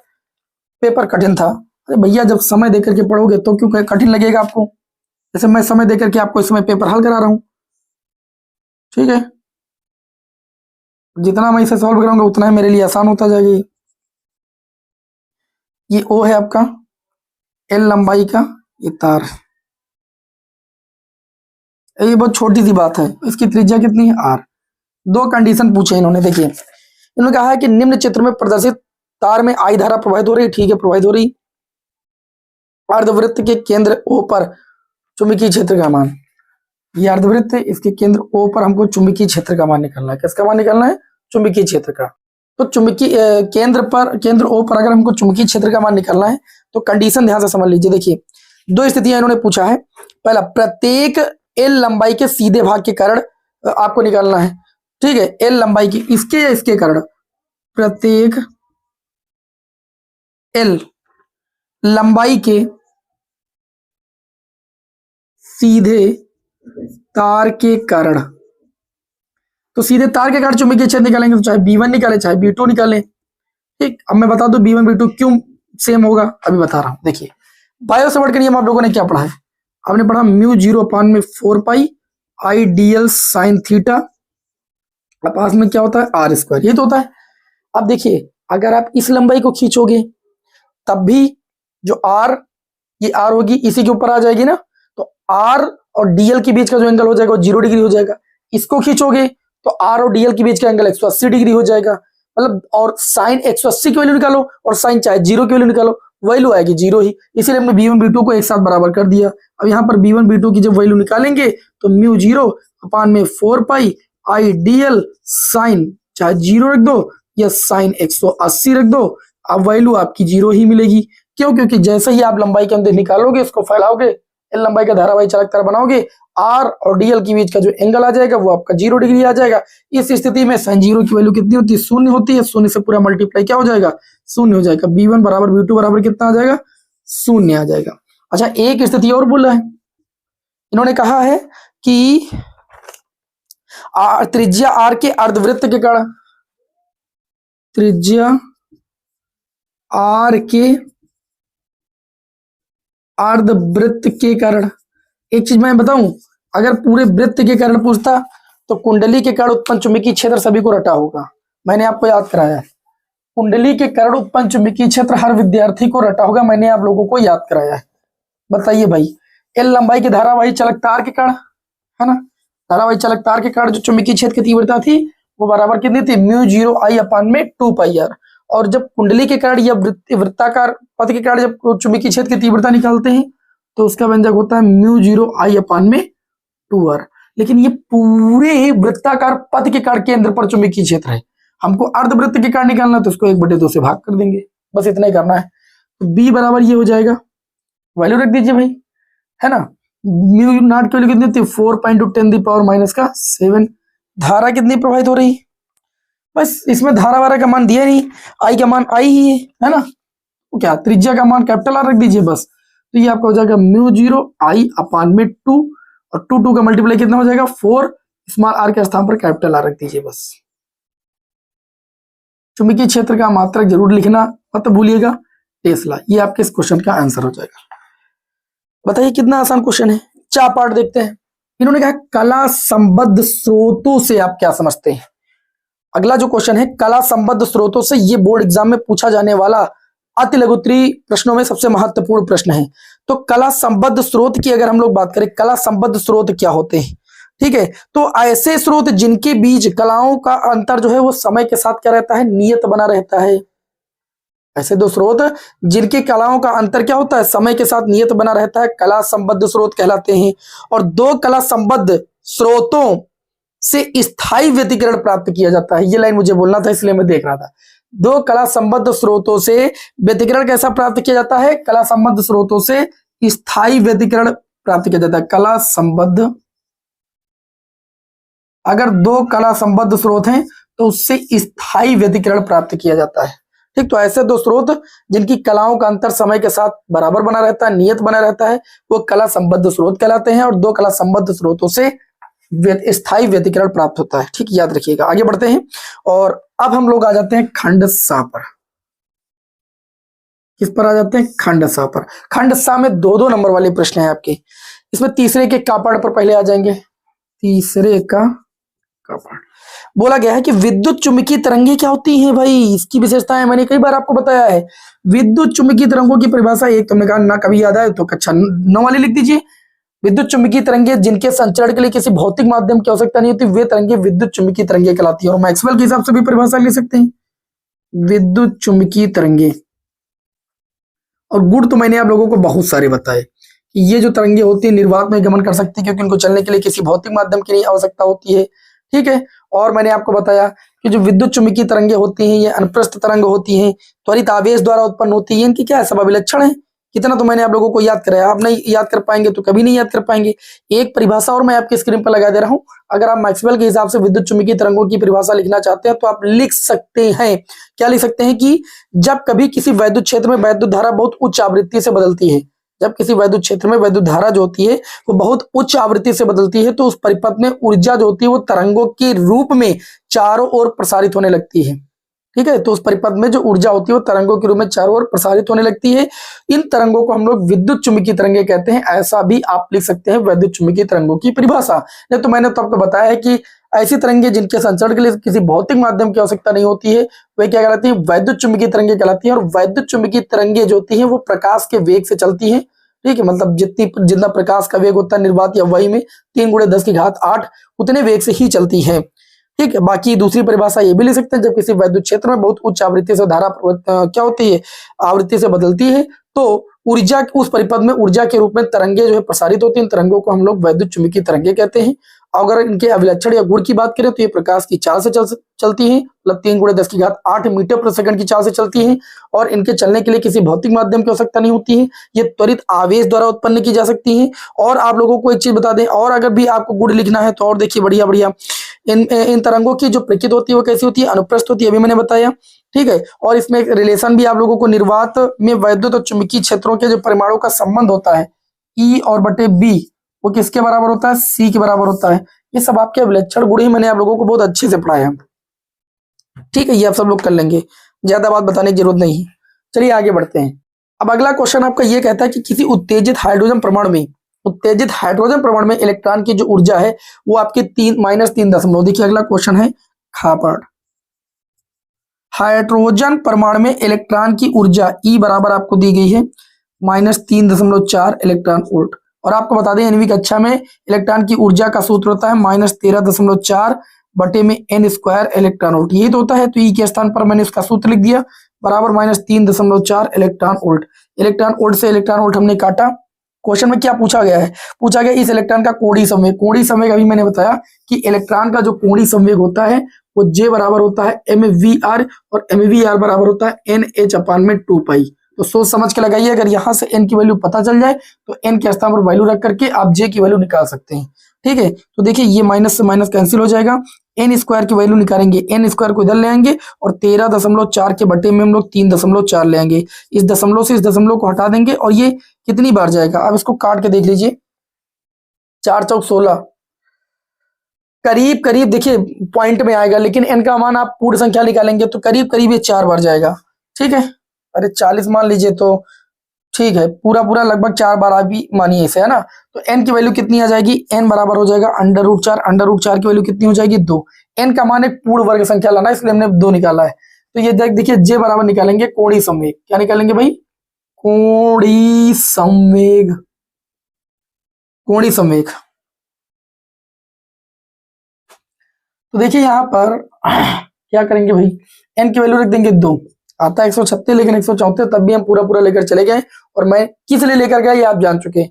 पेपर कठिन था। अरे भैया जब समय देकर के पढ़ोगे तो क्यों कठिन लगेगा आपको, जैसे मैं समय देकर के आपको इसमें पेपर हल करा रहा हूं। ठीक है, जितना मैं इसे सॉल्व कराऊंगा उतना ही मेरे लिए आसान होता जाएगी। ये O है आपका, L लंबाई का ये तार, ये बहुत छोटी सी बात है। इसकी त्रिज्या कितनी है, R। दो कंडीशन पूछे इन्होंने, देखिए इन्होंने कहा है कि निम्न चित्र में प्रदर्शित तार में I धारा प्रवाहित हो रही, ठीक है प्रवाहित हो रही, अर्धवृत्त के केंद्र O पर चुंबकीय क्षेत्र का मान, ये अर्धवृत्त है, इसके केंद्र O पर हमको चुंबकीय क्षेत्र का मान निकालना है। किसका मान निकालना है, चुंबकीय क्षेत्र का। तो चुंबकीय केंद्र O पर अगर हमको चुंबकीय क्षेत्र का मान निकालना है तो कंडीशन ध्यान से समझ लीजिए। देखिए दो स्थितियां इन्होंने पूछा है। पहला, प्रत्येक L लंबाई के सीधे भाग के कारण आपको निकालना है, ठीक है, L लंबाई की इसके या इसके कारण, प्रत्येक L लंबाई के सीधे तार के कारण, तो सीधे तार के कारण चुंबकीय क्षेत्र निकालेंगे तो चाहे B1 निकाले चाहे B2 निकाले। ठीक, अब मैं बता दूं B1 B2 क्यों सेम होगा, अभी बता रहा हूं। देखिए बायो सेवर्ट के नियम आप लोगों ने क्या पढ़ा है, आपने पढ़ा μ0/4π IDL sin थीटा पास में क्या होता है R², ये तो होता है। अब देखिए अगर आप इस लंबाई को खींचोगे तब भी जो R, ये R होगी इसी के ऊपर आ जाएगी ना, तो R और DL के बीच का जो एंगल हो जाएगा वो 0 डिग्री हो जाएगा। इसको खींचोगे तो R और DL के बीच का एंगल 180 डिग्री हो जाएगा, मतलब और साइन 180 की वैल्यू निकालो और साइन चाहे 0 की वैल्यू निकालो, वैल्यू आएगी 0 ही, इसीलिए हमने B1 B2 को एक साथ बराबर कर दिया। अब यहाँ पर B1 B2 की जब वैल्यू निकालेंगे तो μ0/4π IDL साइन चाहे 0 रख दो या साइन 180 रख दो, अब वैल्यू आपकी 0 ही मिलेगी। क्यों, क्योंकि जैसे ही आप लंबाई के अंदर निकालोगे इसको फैलाओगे एल लंबाई का धारावाही चालक तार बनाओगे, आर और डीएल के बीच का जो एंगल आ जाएगा वो आपका 0 डिग्री आ जाएगा। इस स्थिति में sin 0 की वैल्यू कितनी होती है, शून्य होती है। शून्य से पूरा मल्टीप्लाई क्या हो जाएगा, शून्य हो जाएगा। b1 बराबर b2 बराबर कितना आ जाएगा, शून्य आ जाएगा। अच्छा, एक स्थिति और बोला है, इन्होंने कहा है कि त्रिज्या आर के अर्धवृत्त के कारण, त्रिज्या आर के अर्धवृत्त के कारण, एक चीज मैं बताऊं, अगर पूरे वृत्त के कारण पूछता तो कुंडली के कारण उत्पन्न चुंबकीय क्षेत्र सभी को रटा होगा। मैंने आपको याद कराया है, कुंडली के कारण उत्पन्न चुंबकीय क्षेत्र हर विद्यार्थी को रटा होगा, मैंने आप लोगों को याद कराया है। बताइए भाई, एल लंबाई के धारावाही चालक तार के कारण, है ना, धारावाही चालक तार के कारण जो चुंबकीय क्षेत्र की तीव्रता थी वो बराबर कितनी थी, म्यू 0 I अपान में 2 पाई आर। और जब कुंडली के कारण या वृत्ताकार पथ के कारण जब चुंबकीय क्षेत्र की तीव्रता निकालते हैं तो उसका व्यंजक होता है म्यू 0 I अपान में 2 आर। लेकिन ये पूरे वृत्ताकार पथ के कारण केंद्र पर चुंबकीय क्षेत्र है, हमको अर्धवृत्त के कारण निकालना है तो उसको 1/2 से भाग कर देंगे, बस इतना ही करना है। तो बी बराबर ये हो जाएगा, वैल्यू रख दीजिए भाई, है ना, म्यू नॉट की वैल्यू कितनी थी, 4.10⁻⁻⁷। धारा कितनी प्रवाहित हो रही, बस इसमें धारा वारा का मान दिया नहीं, आई का मान आई ही है ना, तो क्या त्रिज्या का मान कैपिटल आर रख दीजिए बस। तो ये आपका हो जाएगा म्यू 0 I अपान में 2 और 2 का मल्टीप्लाई कितना हो जाएगा 4, स्मॉल आर के स्थान पर कैपिटल आर रख दीजिए बस। चुंबकीय क्षेत्र का मात्रक जरूर लिखना मत भूलिएगा, टेस्ला। ये आपके इस क्वेश्चन का आंसर हो जाएगा। बताइए कितना आसान क्वेश्चन है। 4 पार्ट देखते हैं। इन्होंने कहा कला संबद्ध स्रोतों से आप क्या समझते हैं। अगला जो क्वेश्चन है कला संबद्ध स्रोतों से, ये बोर्ड एग्जाम में पूछा जाने वाला अति लघुत्तरीय प्रश्नों में सबसे महत्वपूर्ण प्रश्न है। तो कला संबद्ध स्रोत की अगर हम लोग बात करें, कला संबद्ध स्रोत क्या होते हैं, ठीक है, तो ऐसे स्रोत जिनके बीच कलाओं का अंतर जो है वो समय के साथ क्या रहता है, नियत बना रहता है। ऐसे दो स्रोत जिनके कलाओं का अंतर क्या होता है, समय के साथ नियत बना रहता है, कला संबद्ध स्रोत कहलाते हैं। और दो कला संबद्ध स्रोतों से स्थायी व्यतिकरण प्राप्त किया जाता है। ये लाइन मुझे बोलना था इसलिए मैं देख रहा था। दो कला संबद्ध स्रोतों से व्यतिकरण कैसा प्राप्त किया जाता है, कला संबद्ध स्रोतों से स्थायी व्यतिकरण प्राप्त किया जाता है। कला संबद्ध, अगर दो कला संबद्ध स्रोत हैं तो उससे स्थायी व्यतिकरण प्राप्त किया जाता है। ठीक, तो ऐसे दो स्रोत जिनकी कलाओं का अंतर समय के साथ बराबर बना रहता है, नियत बना रहता है, वो कला संबद्ध स्रोत कहलाते हैं। और दो कला संबद्ध स्रोतों से स्थायी व्यतिकरण प्राप्त होता है। ठीक, याद रखिएगा। आगे बढ़ते हैं और अब हम लोग आ जाते हैं खंड सा पर। किस पर आ जाते हैं, खंड सा पर। खंड सा में 2-2 नंबर वाले प्रश्न हैं आपके। इसमें तीसरे के कापड़ पर पहले आ जाएंगे। तीसरे का कापड़ बोला गया है कि विद्युत चुंबकीय तरंगे क्या होती हैं भाई, इसकी विशेषताएं मैंने कई बार आपको बताया है। विद्युत चुंबकीय तरंगों की परिभाषा एक तुमने कहा ना कभी याद आए तो कक्षा 9 वाली लिख दीजिए। विद्युत चुंबकीय तरंगे जिनके संचरण के लिए किसी भौतिक माध्यम की आवश्यकता नहीं होती, वे तरंगे विद्युत चुंबकीय तरंगे कहलाती है। और मैक्सवेल के हिसाब से भी परिभाषा ले सकते हैं विद्युत चुंबकीय तरंगे। और गुण तो मैंने आप लोगों को बहुत सारे बताए कि ये जो तरंगे होती है निर्वात में गमन कर सकती है क्योंकि उनको चलने के लिए किसी भौतिक माध्यम की नहीं आवश्यकता होती है। ठीक है, और मैंने आपको बताया कि जो विद्युत चुंबकीय तरंगे होती हैं ये अनुप्रस्थ तरंग होती हैं, त्वरित आवेश द्वारा उत्पन्न होती है। इनकी क्या है, समविलक्षण है। कितना तो मैंने आप लोगों को याद कराया, आप नहीं याद कर पाएंगे तो कभी नहीं याद कर पाएंगे। एक परिभाषा और मैं आपकी स्क्रीन पर लगा दे रहा हूं। अगर आप मैक्सवेल के हिसाब से विद्युत चुंबकीय तरंगों की परिभाषा लिखना चाहते हैं तो आप लिख सकते हैं। क्या लिख सकते हैं कि जब कभी किसी वैद्युत क्षेत्र में वैद्युत धारा बहुत उच्च आवृत्ति से बदलती है, जब किसी वैद्युत क्षेत्र में वैद्युत धारा जो होती है वो बहुत उच्च आवृत्ति से बदलती है तो उस परिपथ में ऊर्जा जो होती है वो तरंगों के रूप में चारों ओर प्रसारित होने लगती है। ठीक है, तो उस परिपथ में जो ऊर्जा होती है वो तरंगों के रूप में चारों ओर प्रसारित होने लगती है। इन तरंगों को हम लोग विद्युत चुंबकीय तरंगे कहते हैं। ऐसा भी आप लिख सकते हैं विद्युत चुंबकीय तरंगों की परिभाषा। नहीं तो मैंने तो आपको बताया है कि ऐसी तरंगे जिनके संचरण के लिए किसी भौतिक माध्यम की आवश्यकता नहीं होती है वे क्या कहलाती है, वैद्युत चुंबकीय तरंगे कहलाती है। और वैद्युत चुंबकीय तरंगे जो होती है वो प्रकाश के वेग से चलती है। ठीक है, मतलब जितना प्रकाश का वेग होता है निर्वात या वायु में 3 × 10⁸ उतने वेग से ही चलती है। ठीक है, बाकी दूसरी परिभाषा ये भी ले सकते हैं जब किसी वैद्युत क्षेत्र में बहुत उच्च आवृत्ति से धारा क्या होती है, आवृत्ति से बदलती है तो ऊर्जा उस परिपथ में ऊर्जा के रूप में तरंगे जो है प्रसारित होती हैं। तरंगों को हम लोग वैद्युत चुंबकीय तरंगे कहते हैं। अगर इनके अभिलक्षण या गुण की बात करें तो ये प्रकाश की चाल से चलती है, मतलब 3 × 10⁸ मीटर प्रति सेकंड की चाल से चलती है, और इनके चलने के लिए किसी भौतिक माध्यम की आवश्यकता नहीं होती है। ये त्वरित आवेश द्वारा उत्पन्न की जा सकती है। और आप लोगों को एक चीज बता दें, और अगर भी आपको गुण लिखना है तो और देखिए बढ़िया बढ़िया, इन तरंगों की जो प्रकृति होती है वो कैसी होती है, अनुप्रस्थ होती है, अभी मैंने बताया, ठीक है। और इसमें एक रिलेशन भी आप लोगों को, निर्वात में वैद्युत और चुंबकीय क्षेत्रों के जो परमाणु का संबंध होता है E/B, वो किसके बराबर होता है, C के बराबर होता है। ये सब आपके विलक्षण गुण ही मैंने आप लोगों को बहुत अच्छे से पढ़ाया, ठीक है। ये आप सब लोग कर लेंगे, ज्यादा बात बताने की जरूरत नहीं है। चलिए आगे बढ़ते हैं। अब अगला क्वेश्चन आपका ये कहता है कि किसी उत्तेजित हाइड्रोजन परमाणु में इलेक्ट्रॉन की जो ऊर्जा है वो आपके -3 देखिए अगला क्वेश्चन है खापड़। हाइड्रोजन परमाणु में इलेक्ट्रॉन की ऊर्जा E बराबर आपको दी गई है -3.4 इलेक्ट्रॉन वोल्ट। और आपको बता दें 9वीं कक्षा में इलेक्ट्रॉन की ऊर्जा का सूत्र होता है -13.4 बटे में n² इलेक्ट्रॉन वोल्ट, यही तो होता है। तो E के स्थान पर मैंने इसका सूत्र लिख दिया, बराबर -3.4 इलेक्ट्रॉन वोल्ट। इलेक्ट्रॉन वोल्ट से इलेक्ट्रॉन वोल्ट हमने काटा। क्वेश्चन में क्या पूछा गया है, पूछा गया इस इलेक्ट्रॉन का कोणीय संवेग। कोणीय संवेग अभी मैंने बताया कि इलेक्ट्रॉन का जो कोणीय संवेग होता है वो J बराबर होता है mvr, और mvr बराबर होता है nh/2π। तो सोच समझ के लगाइए, अगर यहां से n की वैल्यू पता चल जाए तो n के स्थान पर वैल्यू रख करके आप J की वैल्यू निकाल सकते हैं, ठीक है। तो देखिए ये माइनस से माइनस कैंसिल हो जाएगा, n² की वैल्यू निकालेंगे, n² को इधर ले आएंगे और 13.4 के बटे में हम लोग 3.4 ले आएंगे। इस दशमलव से इस दशमलव को हटा देंगे और ये कितनी बार जाएगा, अब इसको काट के देख लीजिए, 4 चौक 16, करीब करीब देखिए पॉइंट में आएगा, लेकिन n का मान आप पूर्ण संख्या निकालेंगे तो करीब करीब ये 4 बार जाएगा, ठीक है। अरे 40 मान लीजिए तो ठीक है, पूरा पूरा लगभग 4 बार आप भी मानिए इसे, है ना। तो n की वैल्यू कितनी आ जाएगी, n बराबर हो जाएगा √4 की वैल्यू कितनी हो जाएगी 2। n का मान एक पूर्ण वर्ग संख्या लाना, इसलिए हमने 2 निकाला है। तो ये देखिए J बराबर निकालेंगे कोणीय संवेग, क्या निकालेंगे भाई, कोणीय संवेग, कोणीय संवेग। तो देखिए यहाँ पर क्या करेंगे भाई, n की वैल्यू रख देंगे 2, आता है 136 लेकिन 134, तब भी हम पूरा पूरा लेकर चले गए, और मैं किस लिए लेकर गया ये आप जान चुके हैं,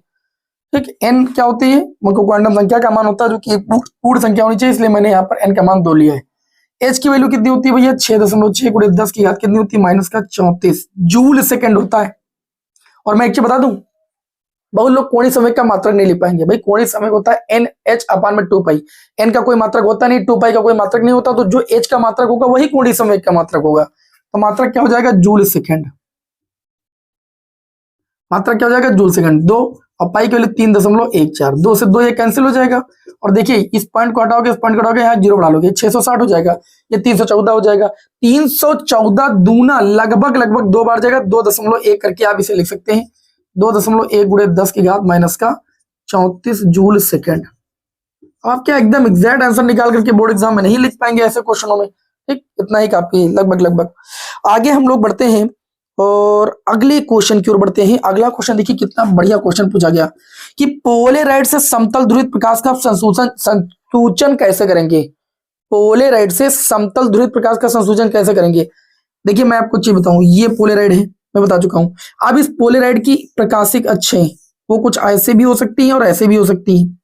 ठीक। n क्या होती है, मुझको क्वांटम संख्या का मान होता है जो कि पूर्ण संख्या होनी चाहिए, इसलिए मैंने यहाँ पर n का मान 2 लिया है। h की वैल्यू कितनी होती है भैया, 6.6 × 10 की घात कितनी होती है, -34 जूल सेकंड होता है। और मैं एक चीज बता दूं, बहुत लोग कोणीय संवेग का मात्रक नहीं लिख पाएंगे। भाई कोणीय संवेग होता है nh/2π, n का कोई मात्रक होता नहीं, 2π का कोई मात्रक नहीं होता, तो जो h का मात्रक होगा वही कोणीय संवेग का मात्रक होगा। तो मात्रक क्या हो जाएगा, जूल सेकंड, मात्रक क्या हो जाएगा, जूल सेकंड। 2 और पाई के वैल्यू 3.14, 2 से 2 ये कैंसिल हो जाएगा, और देखिए इस पॉइंट को हटाओगे, इस पॉइंट को हटाओगे, यहाँ 0 बढ़ा लोगे, 660 हो जाएगा, ये 314 हो जाएगा। 314 दूना लगभग 2 बार जाएगा, 2.1 करके आप इसे लिख सकते हैं, 2.1 × 10 की घात -34 जूल सेकंड। आप क्या एकदम एग्जैक्ट आंसर निकाल करके बोर्ड एग्जाम में नहीं लिख पाएंगे ऐसे क्वेश्चनों में, ठीक, इतना ही काफी है लगभग। आगे हम लोग बढ़ते हैं और अगले क्वेश्चन की ओर बढ़ते हैं। अगला क्वेश्चन देखिए कितना बढ़िया क्वेश्चन पूछा गया कि पोलेराइड से समतल ध्रुवित प्रकाश का संसूचन कैसे करेंगे, पोलेराइड से समतल ध्रुवित प्रकाश का संसूचन कैसे करेंगे। देखिए मैं आपको चीज बताऊं, ये पोलेराइड है, मैं बता चुका हूं। अब इस पोलेराइड की प्रकाशिक अक्षें वो कुछ ऐसे भी हो सकती हैं और ऐसे भी हो सकती हैं।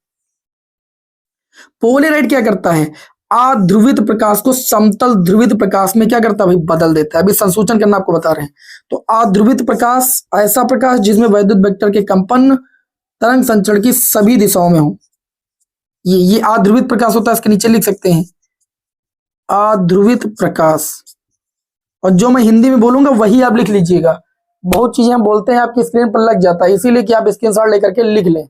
पोलेराइड क्या करता है, अध्रुवित प्रकाश को समतल ध्रुवित प्रकाश में क्या करता है भाई, बदल देता है। अभी संसूचन करना आपको बता रहे हैं। तो अध्रुवित प्रकाश ऐसा प्रकाश जिसमें वैद्युत वेक्टर के कंपन तरंग संचरण की सभी दिशाओं में हो, ये अध्रुवित प्रकाश होता है। इसके नीचे लिख सकते हैं अध्रुवित प्रकाश, और जो मैं हिंदी में बोलूंगा वही आप लिख लीजिएगा। बहुत चीजें हम बोलते हैं आपकी स्क्रीन पर लग जाता है, इसीलिए कि आप स्क्रीनशॉट लेकर के लिख लें।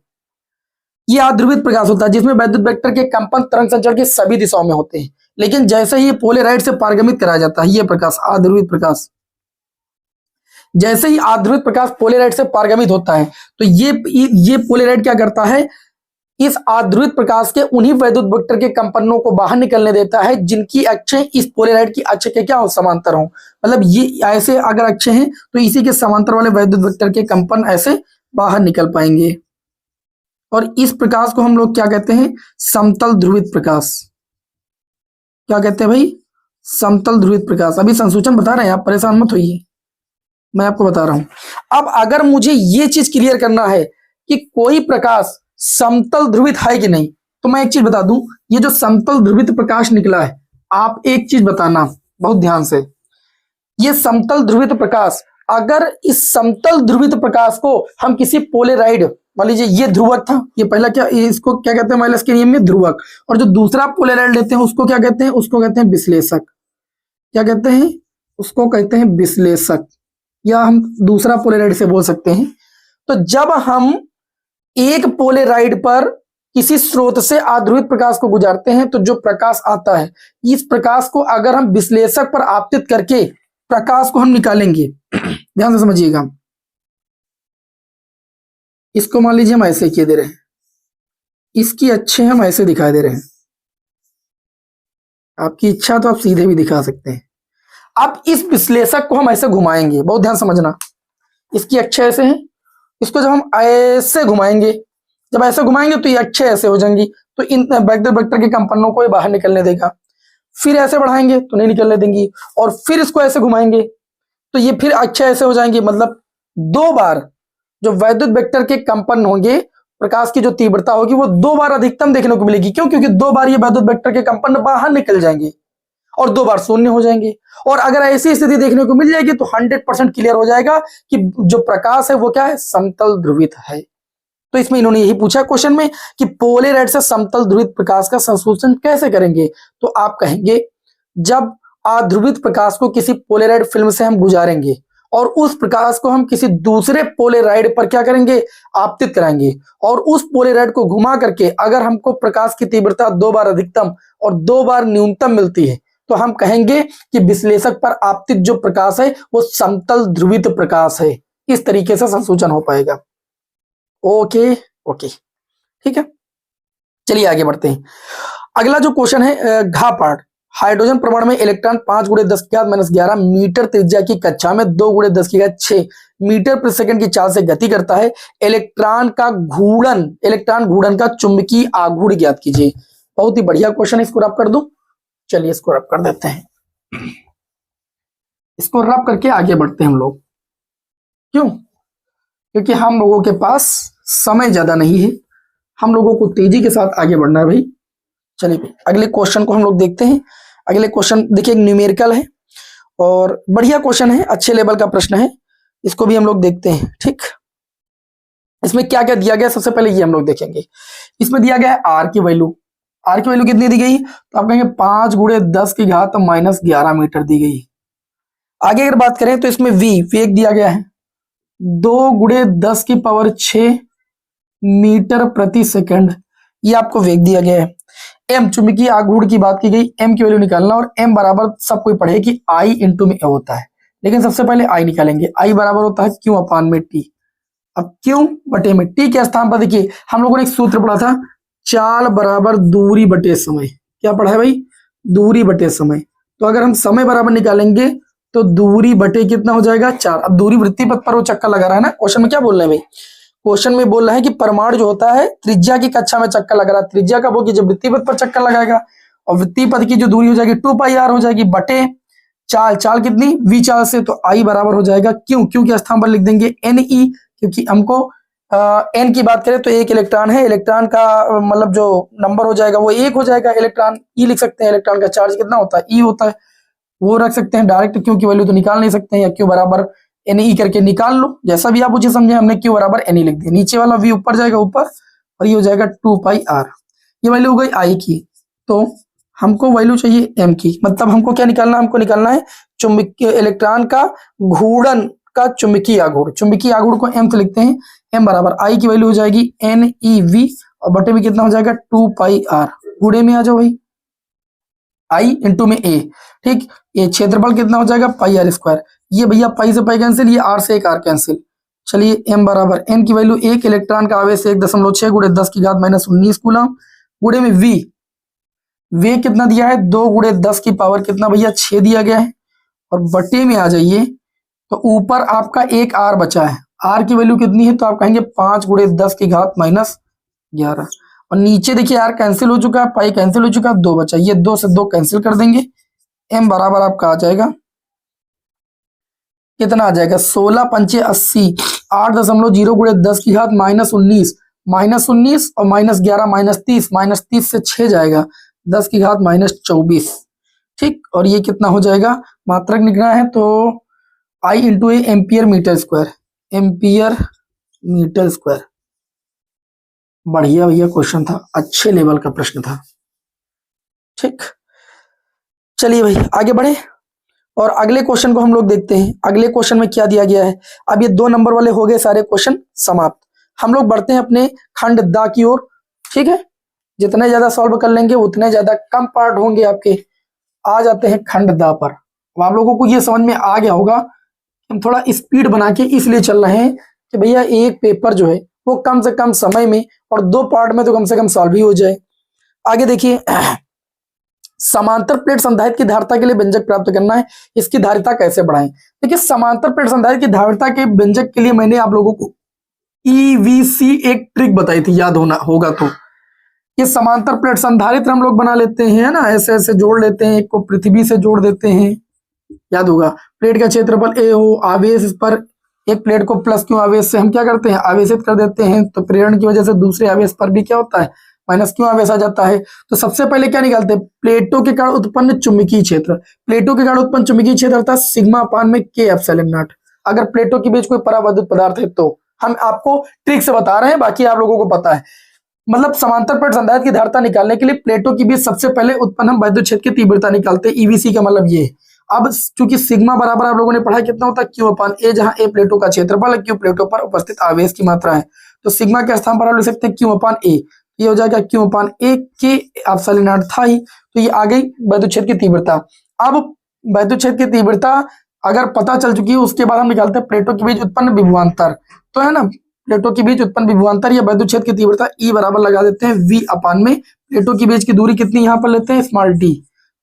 ये अध्रुवित प्रकाश होता है जिसमें वैद्युत वेक्टर के कंपन तरंग संचरण की सभी दिशाओं में होते हैं, लेकिन जैसे ही पोलेराइड से पारगमित कराया जाता है, ये प्रकाश अध्रुवित प्रकाश, जैसे ही अध्रुवित प्रकाश पोलेराइड से पारगमित होता है तो ये पोलेराइड क्या करता है, इस अध्रुवित प्रकाश के उन्हीं वैद्युत वेक्टर के कंपनों को बाहर निकलने देता है जिनकी अक्षें इस पोलेराइड की अक्ष के क्या हो, समांतर हो। मतलब ये ऐसे अगर अक्षें हैं तो इसी के समांतर वाले वैद्युत वेक्टर के कंपन ऐसे बाहर निकल पाएंगे, और इस प्रकाश को हम लोग क्या कहते हैं, समतल ध्रुवित प्रकाश। क्या कहते हैं भाई, समतल ध्रुवित प्रकाश। अभी संसूचन बता रहे हैं, आप परेशान मत होइए, मैं आपको बता रहा हूं। अब अगर मुझे ये चीज क्लियर करना है कि कोई प्रकाश समतल ध्रुवित है कि नहीं, तो मैं एक चीज बता दूं, ये जो समतल ध्रुवित प्रकाश निकला है, आप एक चीज बताना बहुत ध्यान से, ये समतल ध्रुवित प्रकाश, अगर इस समतल ध्रुवित प्रकाश को हम किसी पोलेराइड, मान लीजिए ये ध्रुवक था, ये पहला क्या, इसको क्या कहते हैं माइलस के नियम में ध्रुवक, और जो दूसरा पोलेराइड लेते हैं उसको क्या कहते हैं, उसको कहते हैं विश्लेषक। क्या कहते हैं, उसको कहते हैं विश्लेषक, या हम दूसरा पोलेराइड से बोल सकते हैं। तो जब हम एक पोलेराइड पर किसी स्रोत से आध्रुवित प्रकाश को गुजारते हैं तो जो प्रकाश आता है, इस प्रकाश को अगर हम विश्लेषक पर आपतित करके प्रकाश को हम निकालेंगे, ध्यान से समझिएगा, इसको मान लीजिए हम ऐसे किए दे रहे हैं, इसकी अच्छे हम ऐसे दिखा दे रहे हैं, आपकी इच्छा तो आप सीधे भी दिखा सकते हैं। अब इस विश्लेषक को हम ऐसे घुमाएंगे, बहुत ध्यान समझना, इसकी अच्छे ऐसे हैं, इसको जब हम ऐसे घुमाएंगे, जब ऐसे घुमाएंगे तो ये अच्छे ऐसे हो जाएंगी, तो इन वेक्टर वेक्टर के कंपनों को ये बाहर निकलने देगा। फिर ऐसे बढ़ाएंगे तो नहीं निकलने देंगी, और फिर इसको ऐसे घुमाएंगे तो ये फिर अच्छे ऐसे हो जाएंगे। मतलब दो बार जो वैद्युत वेक्टर के कंपन होंगे, प्रकाश की जो तीव्रता होगी वो दो बार अधिकतम देखने को मिलेगी। क्यों? क्योंकि दो बार ये वैद्युत वेक्टर के कंपन बाहर निकल जाएंगे और दो बार शून्य हो जाएंगे। और अगर ऐसी स्थिति देखने को मिल जाएगी तो 100% क्लियर हो जाएगा कि जो प्रकाश है वो क्या है, समतल ध्रुवित है। तो इसमें इन्होंने यही पूछा क्वेश्चन में कि पोलेराइड से समतल ध्रुवित प्रकाश का संश्लेषण कैसे करेंगे। तो आप कहेंगे जब अध्रुवित प्रकाश को किसी पोलेराइड फिल्म से हम गुजारेंगे और उस प्रकाश को हम किसी दूसरे पोलेराइड पर क्या करेंगे, आपतित कराएंगे, और उस पोलेराइड को घुमा करके अगर हमको प्रकाश की तीव्रता दो बार अधिकतम और दो बार न्यूनतम मिलती है तो हम कहेंगे कि विश्लेषक पर आपतित जो प्रकाश है वो समतल ध्रुवित प्रकाश है। इस तरीके से संसूचन हो पाएगा। ओके ओके, ठीक है, चलिए आगे बढ़ते हैं। अगला जो क्वेश्चन है घ पार्ट, हाइड्रोजन परमाणु में इलेक्ट्रॉन 5 × 10⁻⁻11 मीटर त्रिज्या की कक्षा में 2 × 10⁶ मीटर प्रति सेकंड की चाल से गति करता है। इलेक्ट्रॉन घूर्णन का चुंबकीय आघूर्ण ज्ञात कीजिए। बहुत ही बढ़िया क्वेश्चन है, इसको रब कर दूं, चलिए इसको रब कर देते हैं। इसको रब करके आगे बढ़ते हैं हम लोग। क्यों? क्योंकि हम लोगों के पास समय ज्यादा नहीं है, हम लोगों को तेजी के साथ आगे बढ़ना है भाई। चलिए भाई अगले क्वेश्चन को हम लोग देखते हैं। अगले क्वेश्चन देखिए, एक न्यूमेरिकल है और बढ़िया क्वेश्चन है, अच्छे लेवल का प्रश्न है, इसको भी हम लोग देखते हैं। ठीक, इसमें क्या क्या दिया गया, सबसे पहले ये हम लोग देखेंगे। इसमें दिया गया है आर की वैल्यू, आर की वैल्यू कितनी दी गई, तो आप कहेंगे 5 × 10⁻⁻11 मीटर दी गई। आगे अगर बात करें तो इसमें वी वेग दिया गया है 2 × 10⁶ मीटर प्रति सेकंड, ये आपको वेग दिया गया है। एम चुंबकीय आघूर्ण की बात की गई, एम की वैल्यू निकालना, और एम बराबर सब कोई पढ़े कि आई इंटू में ए होता है, लेकिन सबसे पहले आई निकालेंगे। आई बराबर होता है क्यू अपान में टी। अब क्यू बटे में टी के स्थान पर देखिए हम लोगों ने एक सूत्र पढ़ा था, चाल बराबर दूरी बटे समय। क्या पढ़ा है भाई, दूरी बटे समय। तो अगर हम समय बराबर निकालेंगे तो दूरी बटे कितना हो जाएगा, 4। अब दूरी वृत्ति पथ पर वो चक्कर लगा रहा है ना, क्वेश्चन में क्या बोल रहे हैं भाई, क्वेश्चन में बोल रहा है कि परमाणु जो होता है त्रिज्या की कक्षा में चक्कर लगा रहा है। त्रिज्या कब होगी, जब वृत्ति पथ पर चक्कर लगाएगा, और वृत्ति पथ की जो दूरी हो जाएगी 2πr हो जाएगी बटे चाल, चाल कितनी v चाल से, तो आई बराबर हो जाएगा क्यू, क्यू के स्थान पर लिख देंगे Ne, क्योंकि हमको एन की बात करें तो एक इलेक्ट्रॉन है, इलेक्ट्रॉन का मतलब जो नंबर हो जाएगा वो 1 हो जाएगा। इलेक्ट्रॉन ई लिख सकते हैं, इलेक्ट्रॉन का चार्ज कितना होता है, ई होता है, वो रख सकते हैं। डायरेक्ट क्यू की वैल्यू तो निकाल नहीं सकते हैं, या क्यू बराबर Ne करके निकाल लो, जैसा भी आप मुझे समझे। हमने क्यू बराबर Ne लिख दिया, नीचे वाला v ऊपर जाएगा ऊपर, और ये हो जाएगा 2πr। ये वैल्यू हो गई आई की, तो हमको वैल्यू चाहिए m की। मतलब हमको क्या निकालना है, हमको निकालना है चुंबकीय इलेक्ट्रॉन का घूर्णन का चुंबकीय आघूर्ण। चुंबकीय आघूर्ण को m से लिखते हैं, m बराबर आई की वैल्यू हो जाएगी NeV, और बटे में कितना हो जाएगा 2πr। गुणे में आ जाओ भाई, आई इंटू में a। ठीक, ये क्षेत्रफल कितना हो जाएगा πr²। ये भैया पाई से पाई कैंसिल, ये r से एक r कैंसिल। चलिए m बराबर n की वैल्यू, एक इलेक्ट्रॉन का आवेश 1.6 × 10⁻⁻19 कूलम, गुणे में v, वे कितना दिया है 2 × 10 की पावर कितना भैया 6 दिया गया है, और बटे में आ जाइए तो ऊपर आपका एक r बचा है, r की वैल्यू कितनी है, तो आप कहेंगे 5 × 10⁻⁻11, और नीचे देखिए r कैंसिल हो चुका है, पाई कैंसिल हो चुका है, 2 बचा, ये 2 से 2 कैंसिल कर देंगे। m बराबर आपका आ जाएगा कितना, आ जाएगा 16×5 = 80, 8.0 × 10⁻⁻19 -19 और -11 -30 से 6 जाएगा, 10 की घात -24। ठीक, और ये कितना हो जाएगा, मात्रक लिखना है तो I into A ampere metre square, ampere metre square. बढ़िया भैया क्वेश्चन था, अच्छे लेवल का प्रश्न था। ठीक, चलिए भाई आगे बढ़े और अगले क्वेश्चन को हम लोग देखते हैं। अगले क्वेश्चन में क्या दिया गया है। अब ये 2 नंबर वाले हो गए सारे क्वेश्चन समाप्त। हम लोग बढ़ते हैं अपने खंड दा की ओर। ठीक है, जितने ज्यादा सॉल्व कर लेंगे उतने ज्यादा कम पार्ट होंगे आपके। आ जाते हैं खंड दा पर। अब आप लोगों को ये समझ में आ गया होगा, हम थोड़ा स्पीड बना के इसलिए चल रहे हैं कि भैया एक पेपर जो है वो कम से कम समय में और 2 पार्ट में तो कम से कम सॉल्व ही हो जाए। आगे देखिए, समांतर प्लेट संधारित्र की धारिता के लिए व्यंजक प्राप्त करना है, इसकी धारिता कैसे बढ़ाएं। देखिए, समांतर प्लेट संधारित्र की धारिता के व्यंजक के लिए मैंने आप लोगों को EVC एक ट्रिक बताई थी, याद होना होगा तो। ये समांतर प्लेट संधारित्र हम लोग बना लेते हैं ना, ऐसे ऐसे जोड़ लेते हैं, एक को पृथ्वी से जोड़ देते हैं, याद होगा। प्लेट का क्षेत्रफल A हो, आवेश इस पर, एक प्लेट को प्लस क्यू आवेश से हम क्या करते हैं, आवेशित कर देते हैं, तो प्रेरण की वजह से दूसरे आवेश पर भी क्या होता है, माइनस क्यू आवेश आ जाता है। तो सबसे पहले क्या निकालते हैं, प्लेटों के कारण उत्पन्न चुंबकीय क्षेत्र। प्लेटों के कारण उत्पन्न चुंबकीय क्षेत्र अर्थात सिग्मा अपान में K एप्सिलॉन नॉट। अगर प्लेटों के बीच कोई परावैद्युत पदार्थ है तो हम आपको ट्रिक से बता रहे हैं, बाकी आप लोगों को पता है। मतलब समांतर प्लेट संधारित्र की धारिता निकालने के लिए प्लेटों के बीच सबसे पहले उत्पन्न हम वैद्युत क्षेत्र की तीव्रता निकालते हैं, EVC का मतलब ये है। अब चूंकि सिग्मा बराबर आप लोगों ने पढ़ा कितना होता है, Q अपान A, जहां A प्लेटों का क्षेत्रफल है, Q प्लेटों पर उपस्थित आवेश की मात्रा है। तो सिग्मा के स्थान पर आप लिख सकते हैं Q अपान A, ये हो जाएगा Q upon A, K epsilon not था ही, तो ये आ गई वैद्युत क्षेत्र की तीव्रता। अब वैद्युत क्षेत्र की तीव्रता अगर पता चल चुकी है, उसके बाद हम निकालते हैं प्लेटों के बीच उत्पन्न विभवांतर, तो है ना, प्लेटों के बीच उत्पन्न विभवांतर या वैद्युत क्षेत्र की तीव्रता E बराबर लगा देते हैं V अपान में, प्लेटों के बीच की दूरी कितनी यहाँ पर लेते हैं, स्मॉल d,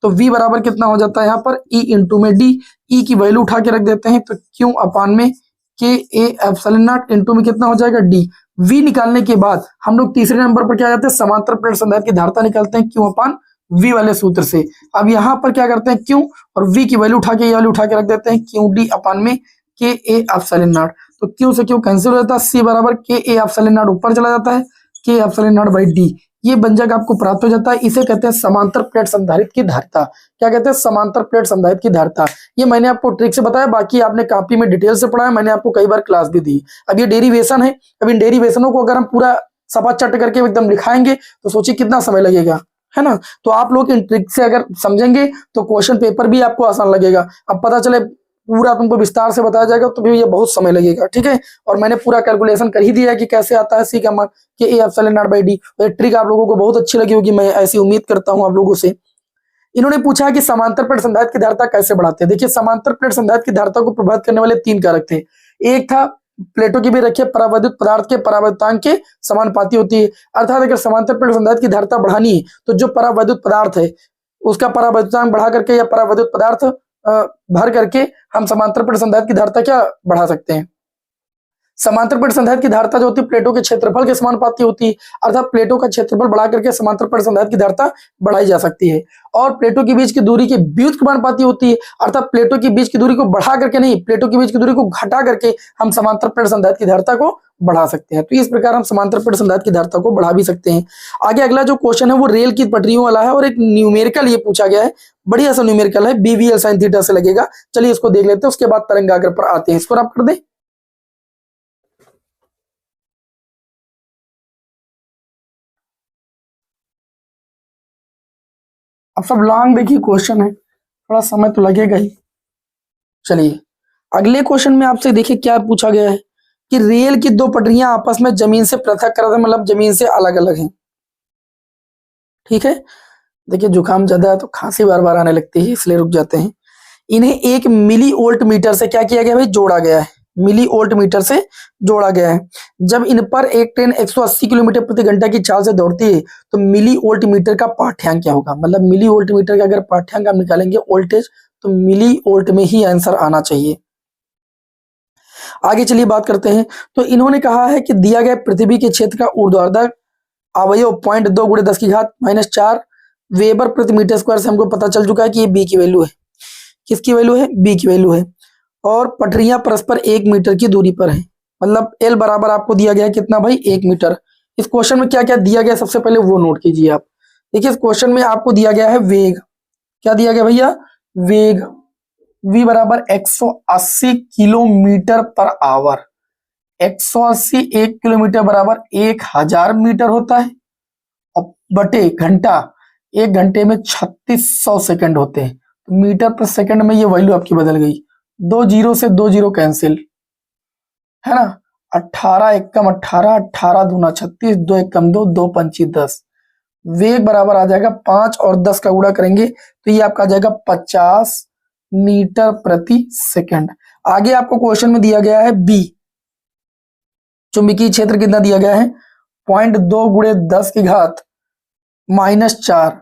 तो V बराबर कितना हो जाता है यहाँ पर E इंटू में D, E की वैल्यू उठा के रख देते हैं, तो Q अपान में K A epsilon not into में कितना हो जाएगा D। V निकालने के बाद हम लोग तीसरे नंबर पर क्या जाते हैं, समांतर प्लेट संधारित्र की धारिता निकालते हैं Q अपान V वाले सूत्र से। अब यहाँ पर क्या करते हैं, Q और V की वैल्यू उठा के ये वाली उठा के रख देते हैं, QD अपान में K A एप्सिलॉन नॉट, तो Q से Q कैंसिल हो जाता है, C बराबर K A एप्सिलॉन नॉट ऊपर चला जाता है, K epsilon not by D, ये व्यंजक आपको प्राप्त हो जाता है। इसे कहते हैं समांतर प्लेट संधारित्र की धारिता। क्या कहते हैं, समांतर प्लेट संधारित्र की धारिता। ये मैंने आपको ट्रिक से बताया, बाकी आपने कॉपी में डिटेल से पढ़ा है, मैंने आपको कई बार क्लास भी दी। अब ये डेरिवेशन है, अब इन डेरिवेशनों को अगर हम पूरा सपा चट करके एकदम लिखाएंगे तो सोचिए कितना समय लगेगा, है ना। तो आप लोग इन ट्रिक से अगर समझेंगे तो क्वेश्चन पेपर भी आपको आसान लगेगा। अब पता चले पूरा तुमको विस्तार से बताया जाएगा तो भी ये बहुत समय लगेगा, ठीक है। और मैंने पूरा कैलकुलेशन कर ही दिया है कि कैसे आता है C का मान, कि A epsilon not by D। ये ट्रिक आप लोगों को बहुत अच्छी लगी होगी, मैं ऐसी उम्मीद करता हूं आप लोगों से। इन्होंने पूछा कि समांतर प्लेट संधारित्र की धारिता कैसे बढ़ाते हैं। देखिए, समांतर प्लेट संधारित्र की धारिता को प्रभावित करने वाले 3 कारक थे। एक था प्लेटों के बीच रखे परावैद्युत पदार्थ के परावैद्युतांक के समानुपाती होती है, अर्थात अगर समांतर प्लेट संधारित्र की धारिता बढ़ानी है तो जो परावैद्युत पदार्थ है उसका परावैद्युतांक बढ़ा करके या परावैद्युत पदार्थ भर करके हम समांतर प्लेट संधारित्र की धारिता क्या बढ़ा सकते हैं। समांतर प्लेट संधारित्र की धारिता जो होती है प्लेटों के क्षेत्रफल के समानुपाती होती है, अर्थात प्लेटों का क्षेत्रफल बढ़ा करके समांतर प्लेट संधारित्र की धारिता बढ़ाई जा सकती है। और प्लेटों के बीच की दूरी के व्युत्क्रमानुपाती समानुपाती होती है, अर्थात प्लेटों के बीच की दूरी को बढ़ा करके नहीं, प्लेटों के बीच की दूरी को घटा करके हम समांतर प्लेट संधारित्र की धारिता को बढ़ा सकते हैं। तो इस प्रकार हम समांतर प्लेट संधारित्र की धारिता को बढ़ा भी सकते हैं। आगे अगला जो क्वेश्चन है वो रेल की पटरियों वाला है और एक न्यूमेरिकल ये पूछा गया है, बढ़िया सा न्यूमेरिकल है, BVL sin थीटा से लगेगा। चलिए इसको देख लेते हैं, उसके बाद तरंगाग्र पर आते हैं। इसको आप कर दें। अब सब लॉन्ग देखिए क्वेश्चन है, थोड़ा समय तो लगेगा ही। चलिए अगले क्वेश्चन में आपसे देखिए क्या पूछा गया है कि रेल की 2 पटरियां आपस में जमीन से पृथक कर, मतलब जमीन से अलग अलग हैं, ठीक है। देखिए जुकाम ज्यादा है तो खांसी बार बार आने लगती है, इसलिए रुक जाते हैं। इन्हें 1 मिली वोल्ट मीटर से क्या किया गया भाई, जोड़ा गया है, मिली वोल्ट मीटर से जोड़ा गया है। जब इन पर एक ट्रेन 180 किलोमीटर प्रति घंटा की चाल से दौड़ती है तो मिली वोल्ट मीटर का पाठ्यांक क्या होगा, मतलब मिली वोल्ट मीटर का अगर पाठ्यांक आप निकालेंगे वोल्टेज तो मिली वोल्ट में ही आंसर आना चाहिए। आगे चलिए बात करते हैं। तो इन्होंने कहा है कि दिया गया पृथ्वी के क्षेत्र का ऊर्ध्वाधर अवयव 0.2 × 10⁴ वेबर प्रति मीटर स्क्वायर से हमको पता चल चुका है कि ये B की वैल्यू है। किसकी वैल्यू है, B की वैल्यू है। और पटरियां परस्पर 1 मीटर की दूरी पर है, मतलब L बराबर आपको दिया गया है कितना भाई, 1 मीटर। इस क्वेश्चन में क्या क्या दिया गया सबसे पहले वो नोट कीजिए आप। देखिए इस क्वेश्चन में आपको दिया गया है वेग, क्या दिया गया भैया, वेग v बराबर 180 किलोमीटर पर आवर। 180 1 किलोमीटर बराबर 1000 मीटर होता है, और बटे घंटा, 1 घंटे में 3600 सेकंड होते हैं। तो मीटर पर सेकंड में ये वैल्यू आपकी बदल गई, 2 जीरो से 2 जीरो कैंसिल, है ना। 18 एकम 18, 18 दूना 36, 2 एकम 2, 2 पंची 10। वेग बराबर आ जाएगा 5 और 10 का गुणा करेंगे तो ये आपका आ जाएगा 50 मीटर प्रति सेकंड। आगे आपको क्वेश्चन में दिया गया है बी, चुंबकीय क्षेत्र कितना दिया गया है, 0.2 गुणे 10 की घात -4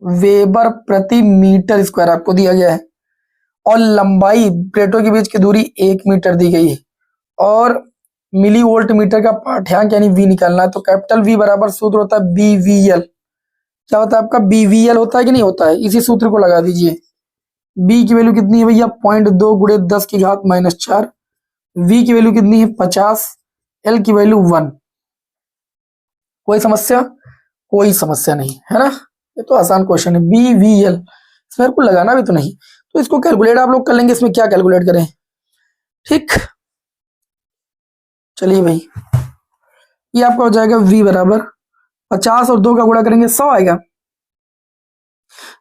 वेबर प्रति मीटर स्क्वायर आपको दिया गया है, और लंबाई प्लेटों के बीच की दूरी 1 मीटर दी गई है, और मिली वोल्ट मीटर का पाठ्यांक यानी वी निकालना है। तो कैपिटल वी बराबर सूत्र होता है बीवीएल। क्या होता है आपका, बीवीएल होता है कि नहीं होता है, इसी सूत्र को लगा दीजिए। बी की वैल्यू कितनी है भैया, 0.2 गुणे 10 की घात -4, वी की वैल्यू कितनी है 50, एल की वैल्यू 1। कोई समस्या, कोई समस्या नहीं है ना, ये तो आसान क्वेश्चन है। बीवीएल इसमें आपको लगाना भी तो नहीं, तो इसको कैलकुलेट आप लोग कर लेंगे। इसमें क्या कैलकुलेट करें, ठीक, चलिए भाई, ये आपका हो जाएगा v बराबर 50 और 2 का गुणा करेंगे 100 आएगा।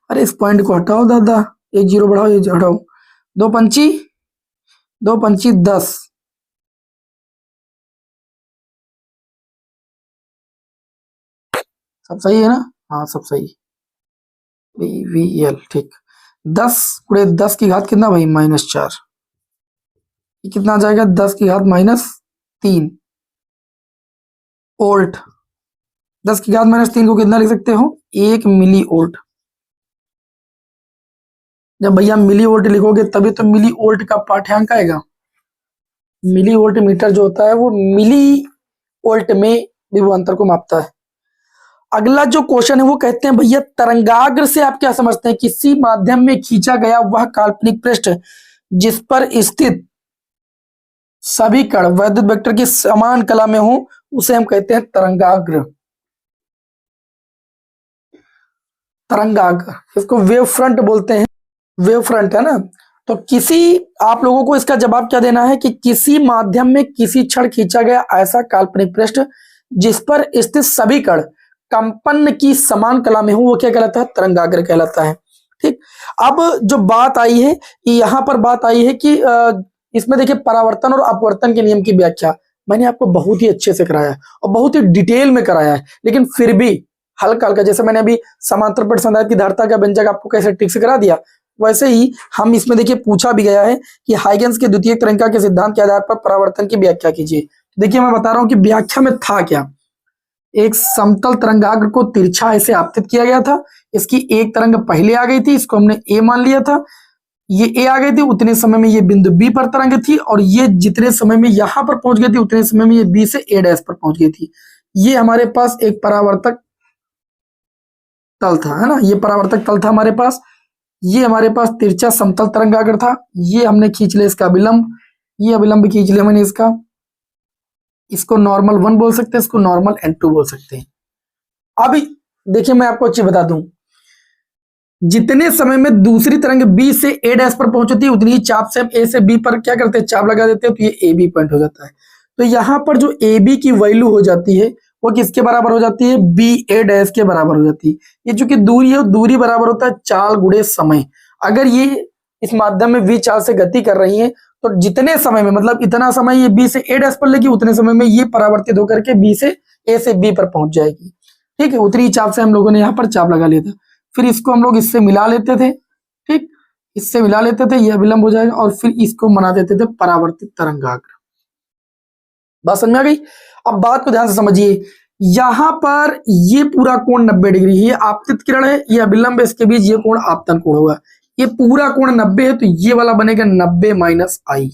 अरे इस पॉइंट को हटाओ दादा, 1 जीरो बढ़ाओ, ये हटाओ, 2 पंची 10, सब सही है ना, हाँ सब सही, बीवीएल ठीक। 10 गुणे 10 की घात कितना भाई -4, ये कितना आ जाएगा 10 की घात -3 वोल्ट। 10 की घात -3 को कितना लिख सकते हो, 1 मिली वोल्ट। जब भैया मिली वोल्ट लिखोगे तभी तो मिली वोल्ट का पाठ्यांक आएगा। मिली वोल्ट मीटर जो होता है वो मिली वोल्ट में विभवांतर को मापता है। अगला जो क्वेश्चन है वो कहते हैं भैया तरंगाग्र से आप क्या समझते हैं, किसी माध्यम में खींचा गया वह काल्पनिक पृष्ठ जिस पर स्थित सभी कण वैद्युत वेक्टर की समान कला में हो उसे हम कहते हैं तरंगाग्र। तरंगाग्र, इसको वेव फ्रंट बोलते हैं, वेव फ्रंट है ना। तो किसी, आप लोगों को इसका जवाब क्या देना है कि किसी माध्यम में किसी क्षण खींचा गया ऐसा काल्पनिक पृष्ठ जिस पर स्थित सभी कण कंपन की समान कला में हो वो क्या कहलाता है, तरंगाग्र कहलाता है। ठीक, अब जो बात आई है, यहां पर बात आई है कि इसमें देखिए परावर्तन और अपवर्तन के नियम की व्याख्या मैंने आपको बहुत ही अच्छे से कराया है और बहुत ही डिटेल में कराया है, लेकिन फिर भी हल्का हल्का, जैसे मैंने अभी समांतर पट संधारित्र की धारिता का व्यंजक आपको कैसे ठीक से करा दिया, वैसे ही हम इसमें देखिए पूछा भी गया है कि हाइगेंस के द्वितीयक तरंगिका के सिद्धांत के आधार पर परावर्तन की व्याख्या कीजिए। देखिए मैं बता रहा हूं कि व्याख्या में था क्या, एक समतल तरंगाग्र को तिरछा ऐसे आपतित किया गया था, इसकी एक तरंग पहले आ गई थी, इसको हमने ए मान लिया था, ये ए आ गई थी, उतने समय में ये बिंदु बी पर तरंग थी, और ये जितने समय में यहां पर पहुंच गई थी उतने समय में ये बी से ए डैश पर पहुंच गई थी। ये हमारे पास एक परावर्तक तल था, है ना, ये परावर्तक तल था हमारे पास। ये हमारे पास तिरछा समतल तरंगाग्र था, ये हमने खींच लिया इसका अभिलंब, ये अभिलंब खींच लिया मैंने इसका, इसको नॉर्मल 1 बोल सकते हैं, इसको नॉर्मल N2 बोल सकते हैं। अब देखिए मैं आपको अच्छी बता दूं, जितने समय में दूसरी तरंग बी से ए डैश पर पहुंचती है उतनी ही चाप से हम ए से बी पर क्या करते हैं, चाप लगा देते हैं, तो ये ए बी पॉइंट हो जाता है। तो यहां पर जो ए बी की वैल्यू हो जाती है वो किसके बराबर हो जाती है, बी ए डैश के बराबर हो जाती है। ये चूंकि दूरी है, दूरी बराबर होता है चाल गुणे समय। अगर ये इस माध्यम में v चाल से गति कर रही है तो जितने समय में, मतलब इतना समय ये बी से ए डैश पर लेगी उतने समय में ये परावर्तित होकर के बी से ए से बी पर पहुंच जाएगी। ठीक है, उतनी चाप से हम लोगों ने यहाँ पर चाप लगा लिया था, फिर इसको हम लोग इससे मिला लेते थे, ठीक, इससे मिला लेते थे, यह विलंब हो जाएगा, और फिर इसको मना देते थे परावर्तित तरंगाग्र। बात समझ में आ गई। अब बात को ध्यान से समझिए, यहां पर ये पूरा कोण 90 डिग्री, ये आपतित किरण है, ये अभिलंब, इसके बीच ये कोण आपतन कोण होगा, ये पूरा कोण 90 है, तो ये वाला बनेगा 90 माइनस आई।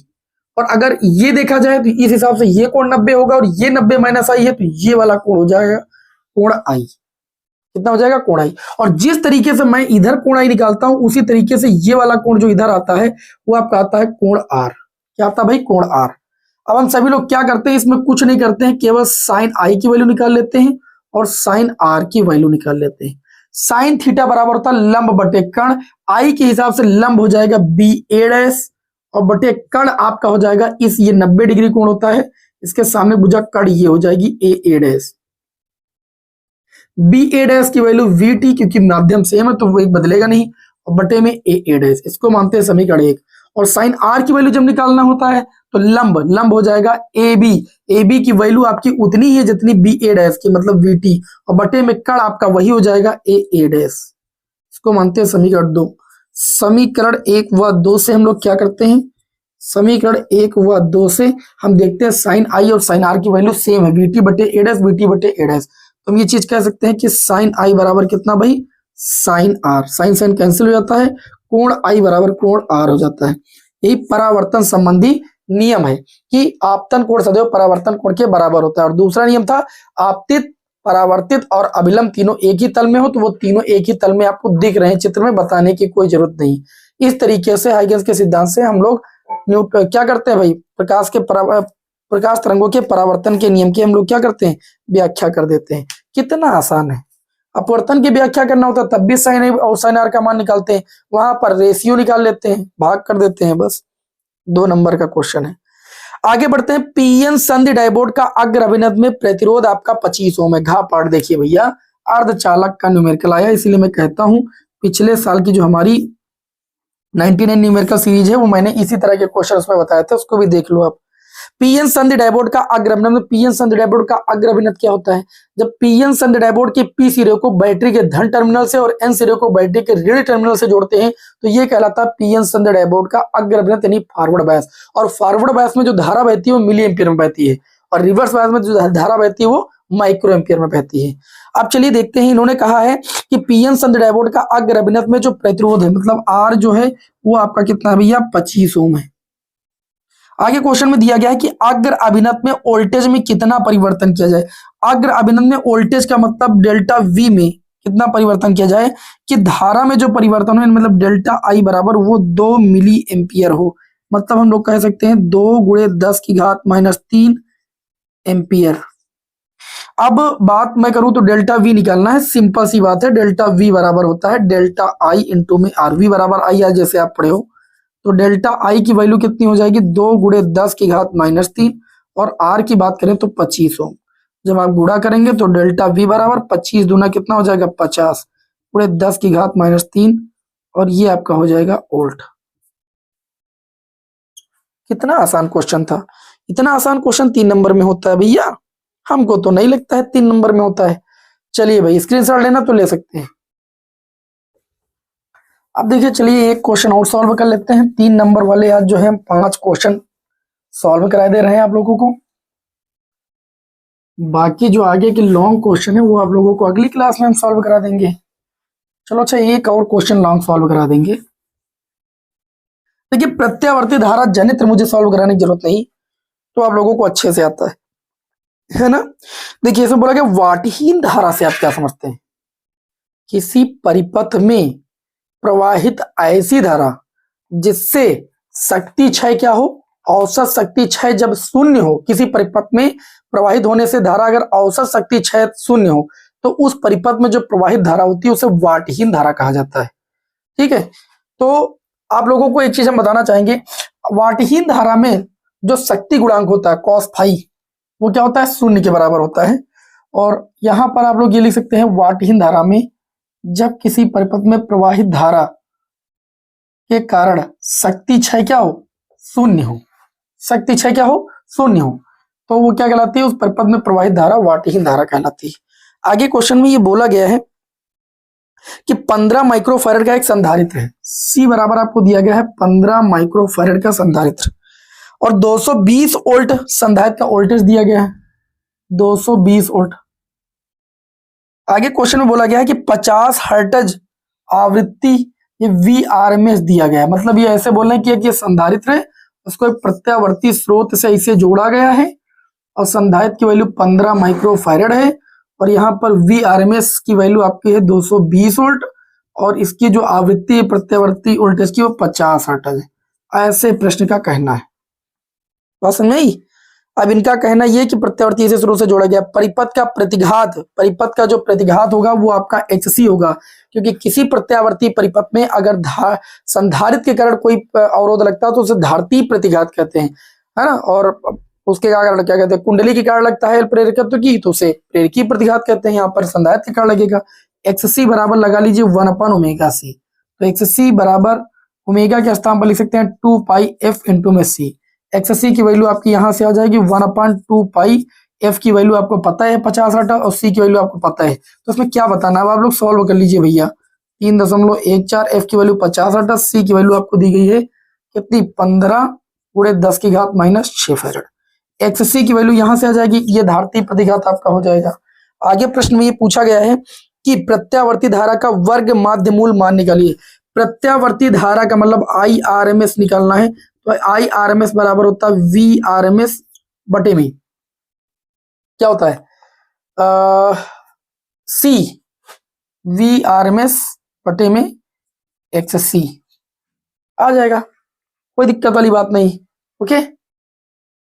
और अगर ये देखा जाए तो इस हिसाब से ये कोण 90 होगा, और ये 90 माइनस आई है, तो ये वाला कोण हो जाएगा कोण आई। कितना हो जाएगा, कोण आई। और जिस तरीके से मैं इधर कोण आई निकालता हूं उसी तरीके से ये वाला कोण जो इधर आता है वो आपका आता है कोण आर। क्या आता है भाई, कोण आर। अब हम सभी लोग क्या करते हैं, इसमें कुछ नहीं करते हैं, केवल साइन आई की वैल्यू निकाल लेते हैं और साइन आर की वैल्यू निकाल लेते हैं। साइन थीटा बराबर होता है लंब बटे कर्ण, आई के हिसाब से लंब हो जाएगा बी ए डैश और बटे कर्ण आपका हो जाएगा इस, ये 90 डिग्री कोण होता है, इसके सामने भुजा कर्ण ये हो जाएगी ए ए डैश। बी ए डैश की वैल्यू वी टी, क्योंकि माध्यम सेम है तो वो एक बदलेगा नहीं, और बटे में ए ए डैश, इसको मानते हैं समीकरण 1। और साइन आर की वैल्यू जब निकालना होता है तो लंब लंब हो जाएगा ए बी, ए बी की वैल्यू आपकी उतनी ही है जितनी बी ए डैश की, मतलब वी टी, और बटे में कर्ण आपका वही हो जाएगा ए ए डैश, इसको मानते हैं समीकरण 2। समीकरण 1 व 2 से हम लोग क्या करते हैं, समीकरण 1 व 2 से हम देखते हैं साइन आई और साइन आर की वैल्यू सेम है, वी टी बटे ए डैश, वी टी बटे ए डैश, तो हम ये चीज कह सकते हैं कि साइन आई बराबर कितना भाई, sine R, sine sine cancel हो जाता है, कोण आई बराबर कोण आर हो जाता है। यही परावर्तन संबंधी नियम है कि आपतन कोण सदैव परावर्तन कोण के बराबर होता है। और दूसरा नियम था आपतित, परावर्तित और अभिलंब तीनों एक ही तल में हो तो वो तीनों एक ही तल में आपको दिख रहे हैं चित्र में, बताने की कोई जरूरत नहीं। इस तरीके से हाइगेंस के सिद्धांत से हम लोग क्या करते हैं भाई, प्रकाश तरंगों के परावर्तन के नियम की हम लोग क्या करते हैं, व्याख्या कर देते हैं। कितना आसान है। अपवर्तन की व्याख्या करना होता है तब भी साइन और साइन आर का मान निकालते हैं, वहां पर रेशियो निकाल लेते हैं, भाग कर देते हैं, बस 2 नंबर का क्वेश्चन है। आगे बढ़ते हैं। पीएन संधि डायपोल का अग्र अभिनत में प्रतिरोध आपका 25 ओम है। घा पाठ देखिए भैया, अर्धचालक का न्यूमेरिकल आया, इसीलिए मैं कहता हूं पिछले साल की जो हमारी 99 न्यूमेरिकल सीरीज है वो मैंने इसी तरह के क्वेश्चन उसमें बताए थे, उसको भी देख लो आप। पीएन संधि डायपोल का अग्र अभिनत, पीएन संधि डायपोल का अग्र अभिनत क्या होता है, जब पीएन संधि डायपोल के पी सिरे को बैटरी के धन टर्मिनल से और एन सिरे को बैटरी के ऋण टर्मिनल से जोड़ते हैं तो ये कहलाता है पीएन संधि डायपोल का अग्र अभिनत यानी फॉरवर्ड बायस। और फॉरवर्ड बायस में जो धारा बहती है वो मिली एम्पियर में बहती है, और रिवर्स बायस में जो धारा बहती है वो माइक्रो एम्पियर में बहती है। अब चलिए देखते हैं, इन्होंने कहा है कि पीएन संधि डायपोल का अग्र अभिनत में जो प्रतिरोध है मतलब आर जो है वो आपका कितना है भैया, 25 ओम है। आगे क्वेश्चन में दिया गया है कि अग्र अभिनत में वोल्टेज में कितना परिवर्तन किया जाए। अग्र अभिनत में वोल्टेज का मतलब डेल्टा वी में कितना परिवर्तन किया जाए कि धारा में जो परिवर्तन हो मतलब डेल्टा आई बराबर वो 2 मिली एम्पियर हो, मतलब हम लोग कह सकते हैं 2 × 10⁻³ एम्पियर। अब बात मैं करूं तो डेल्टा वी निकालना है, सिंपल सी बात है, डेल्टा वी बराबर होता है डेल्टा आई इंटू में आर, वी बराबर आई आर जैसे आप पढ़े हो, तो डेल्टा आई की वैल्यू कितनी हो जाएगी 2 × 10⁻³ और आर की बात करें तो 25 ओम। जब आप गुणा करेंगे तो डेल्टा वी बराबर 25 दूना कितना हो जाएगा 50 × 10⁻³ और ये आपका हो जाएगा वोल्ट। कितना आसान क्वेश्चन था। इतना आसान क्वेश्चन 3 नंबर में होता है भैया, हमको तो नहीं लगता है 3 नंबर में होता है। चलिए भाई स्क्रीनशॉट लेना तो ले सकते हैं। अब देखिए चलिए एक क्वेश्चन और सॉल्व कर लेते हैं। 3 नंबर वाले आज जो है 5 क्वेश्चन सॉल्व करा दे रहे हैं आप लोगों को, बाकी जो आगे के लॉन्ग क्वेश्चन है वो आप लोगों को अगली क्लास में हम सॉल्व करा देंगे। चलो अच्छा एक और क्वेश्चन लॉन्ग सॉल्व करा देंगे। देखिए प्रत्यावर्ती धारा जनित्र मुझे सॉल्व कराने की जरूरत नहीं, तो आप लोगों को अच्छे से आता है ना। देखिए इसमें बोला गया वाटहीन धारा से आप क्या समझते हैं, किसी परिपथ में प्रवाहित ऐसी धारा जिससे शक्ति क्षय क्या हो, औसत शक्ति क्षय जब शून्य हो, किसी परिपथ में प्रवाहित होने से धारा अगर औसत शक्ति क्षय शून्य हो तो उस परिपथ में जो प्रवाहित धारा होती है उसे वाटहीन धारा कहा जाता है। ठीक है, तो आप लोगों को एक चीज हम बताना चाहेंगे, वाटहीन धारा में जो शक्ति गुणांक होता है cos फाई वो क्या होता है, शून्य के बराबर होता है। और यहां पर आप लोग ये लिख सकते हैं वाटहीन धारा में जब किसी परिपथ में प्रवाहित धारा के कारण शक्ति क्षय क्या हो, शून्य हो, शक्ति क्षय क्या हो, शून्य हो, तो वो क्या कहलाती है, उस परिपथ में प्रवाहित धारा वाटहीन धारा कहलाती है। आगे क्वेश्चन में ये बोला गया है कि 15 माइक्रोफैरड का एक संधारित्र है, C बराबर आपको दिया गया है 15 माइक्रोफैरड का संधारित्र और 220 वोल्ट संधारित्र का वोल्टेज दिया गया है 220 वोल्ट। आगे क्वेश्चन में बोला गया है कि 50 हर्ट्ज आवृत्ति ये VRMS दिया गया है, मतलब ये ऐसे बोल रहे हैं कि ये संधारित्र है उसको एक प्रत्यावर्ती स्रोत से इसे जोड़ा गया है और संधारित्र की वैल्यू 15 माइक्रोफैरड है और यहाँ पर VRMS की वैल्यू आपकी है 220 वोल्ट और इसकी जो आवृत्ति है प्रत्यावर्ती वोल्टेज की वो 50 हर्ट्ज है। ऐसे प्रश्न का कहना है, बात समझ में आई। अब इनका कहना यह कि प्रत्यावर्ती से शुरू से जोड़ा गया, परिपथ का प्रतिघात, परिपथ का जो प्रतिघात होगा वो आपका xc होगा, क्योंकि किसी प्रत्यावर्ती परिपथ में अगर संधारित्र के कारण कोई अवरोध लगता है तो उसे धारती प्रतिघात कहते हैं, है ना। और उसके कारण क्या कहते हैं, कुंडली के कारण लगता है प्रेरकत्व की, तो उसे प्रेरकी प्रतिघात कहते हैं। यहाँ पर संधारित्र के कारण लगेगा। xc बराबर लगा लीजिए 1/ओमेगा c, तो xc बराबर ओमेगा के स्थान पर लिख सकते हैं 2 पाई f इंटू में c। xc की वैल्यू आपकी यहां से आ जाएगी 1/2 पाई, f की वैल्यू आपको पता है 50 रटा, और c की वैल्यू आपको पता है। तो इसमें क्या बताना है, अब आप लोग सॉल्व कर लीजिए भैया। 3.14, f की वैल्यू 50 रटा, c की वैल्यू आपको दी गई है कितनी, 15 × 10⁻⁶ फैराड। xc की वैल्यू यहां से आ जाएगी, ये धारती प्रतिघात आपका हो जाएगा। आगे प्रश्न में ये पूछा गया है कि प्रत्यावर्ती धारा का वर्ग माध्य मूल मान निकालिए। प्रत्यावर्ती धारा का मतलब IRMS निकालना है, तो IRMS बराबर होता है VRMS बटे में क्या होता है C, VRMS बटे में XC आ जाएगा, कोई दिक्कत वाली बात नहीं। ओके,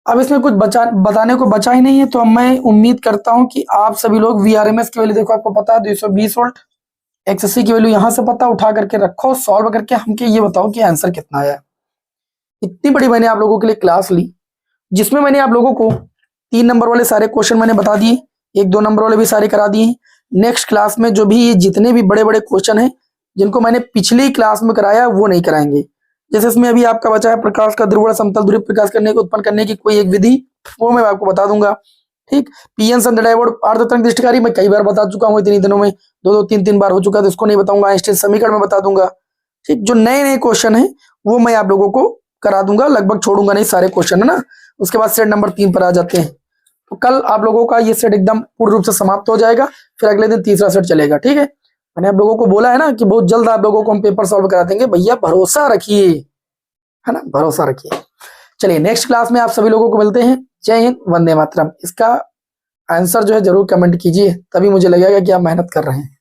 अब इसमें कुछ बताने को बचा ही नहीं है, तो अब मैं उम्मीद करता हूं कि आप सभी लोग VRMS की वैल्यू देखो, आपको पता है 220 वोल्ट, XC की वैल्यू यहां से पता, उठा करके रखो, सॉल्व करके हमके ये बताओ कि आंसर कितना आया। इतनी बड़ी मैंने आप लोगों के लिए क्लास ली, जिसमें मैंने आप लोगों को 3 नंबर वाले सारे क्वेश्चन मैंने बता दिए, 1-2 नंबर वाले भी सारे करा दिए। नेक्स्ट क्लास में जो भी ये जितने भी बड़े बड़े क्वेश्चन हैं जिनको मैंने पिछली क्लास में कराया वो नहीं कराएंगे। जैसे इसमें अभी आपका बचा है प्रकाश का ध्रुवण समतल दूरी प्रकाश करने को उत्पन्न करने की कोई एक विधि, वो मैं आपको बता दूंगा। ठीक, पीएन संदर्भ डायोड अर्धतरंग दृष्टिकारी मैं कई बार बता चुका हूँ, इतनी दिनों में 2-3 बार हो चुका है, तो इसको नहीं बताऊंगा। आइंस्टीन समीकरण में बता दूंगा। ठीक, जो नए नए क्वेश्चन है वो मैं आप लोगों को करा दूंगा, लगभग छोड़ूंगा नहीं, सारे क्वेश्चन है ना। उसके बाद सेट नंबर 3 पर आ जाते हैं। तो कल आप लोगों का ये सेट एकदम पूर्ण रूप से समाप्त हो जाएगा, फिर अगले दिन तीसरा सेट चलेगा। ठीक है, मैंने आप लोगों को बोला है ना कि बहुत जल्द आप लोगों को हम पेपर सॉल्व करा देंगे, भैया भरोसा रखिए, है ना, भरोसा रखिए। चलिए नेक्स्ट क्लास में आप सभी लोगों को मिलते हैं। जय हिंद, वंदे मातरम। इसका आंसर जो है जरूर कमेंट कीजिए, तभी मुझे लगेगा कि आप मेहनत कर रहे हैं।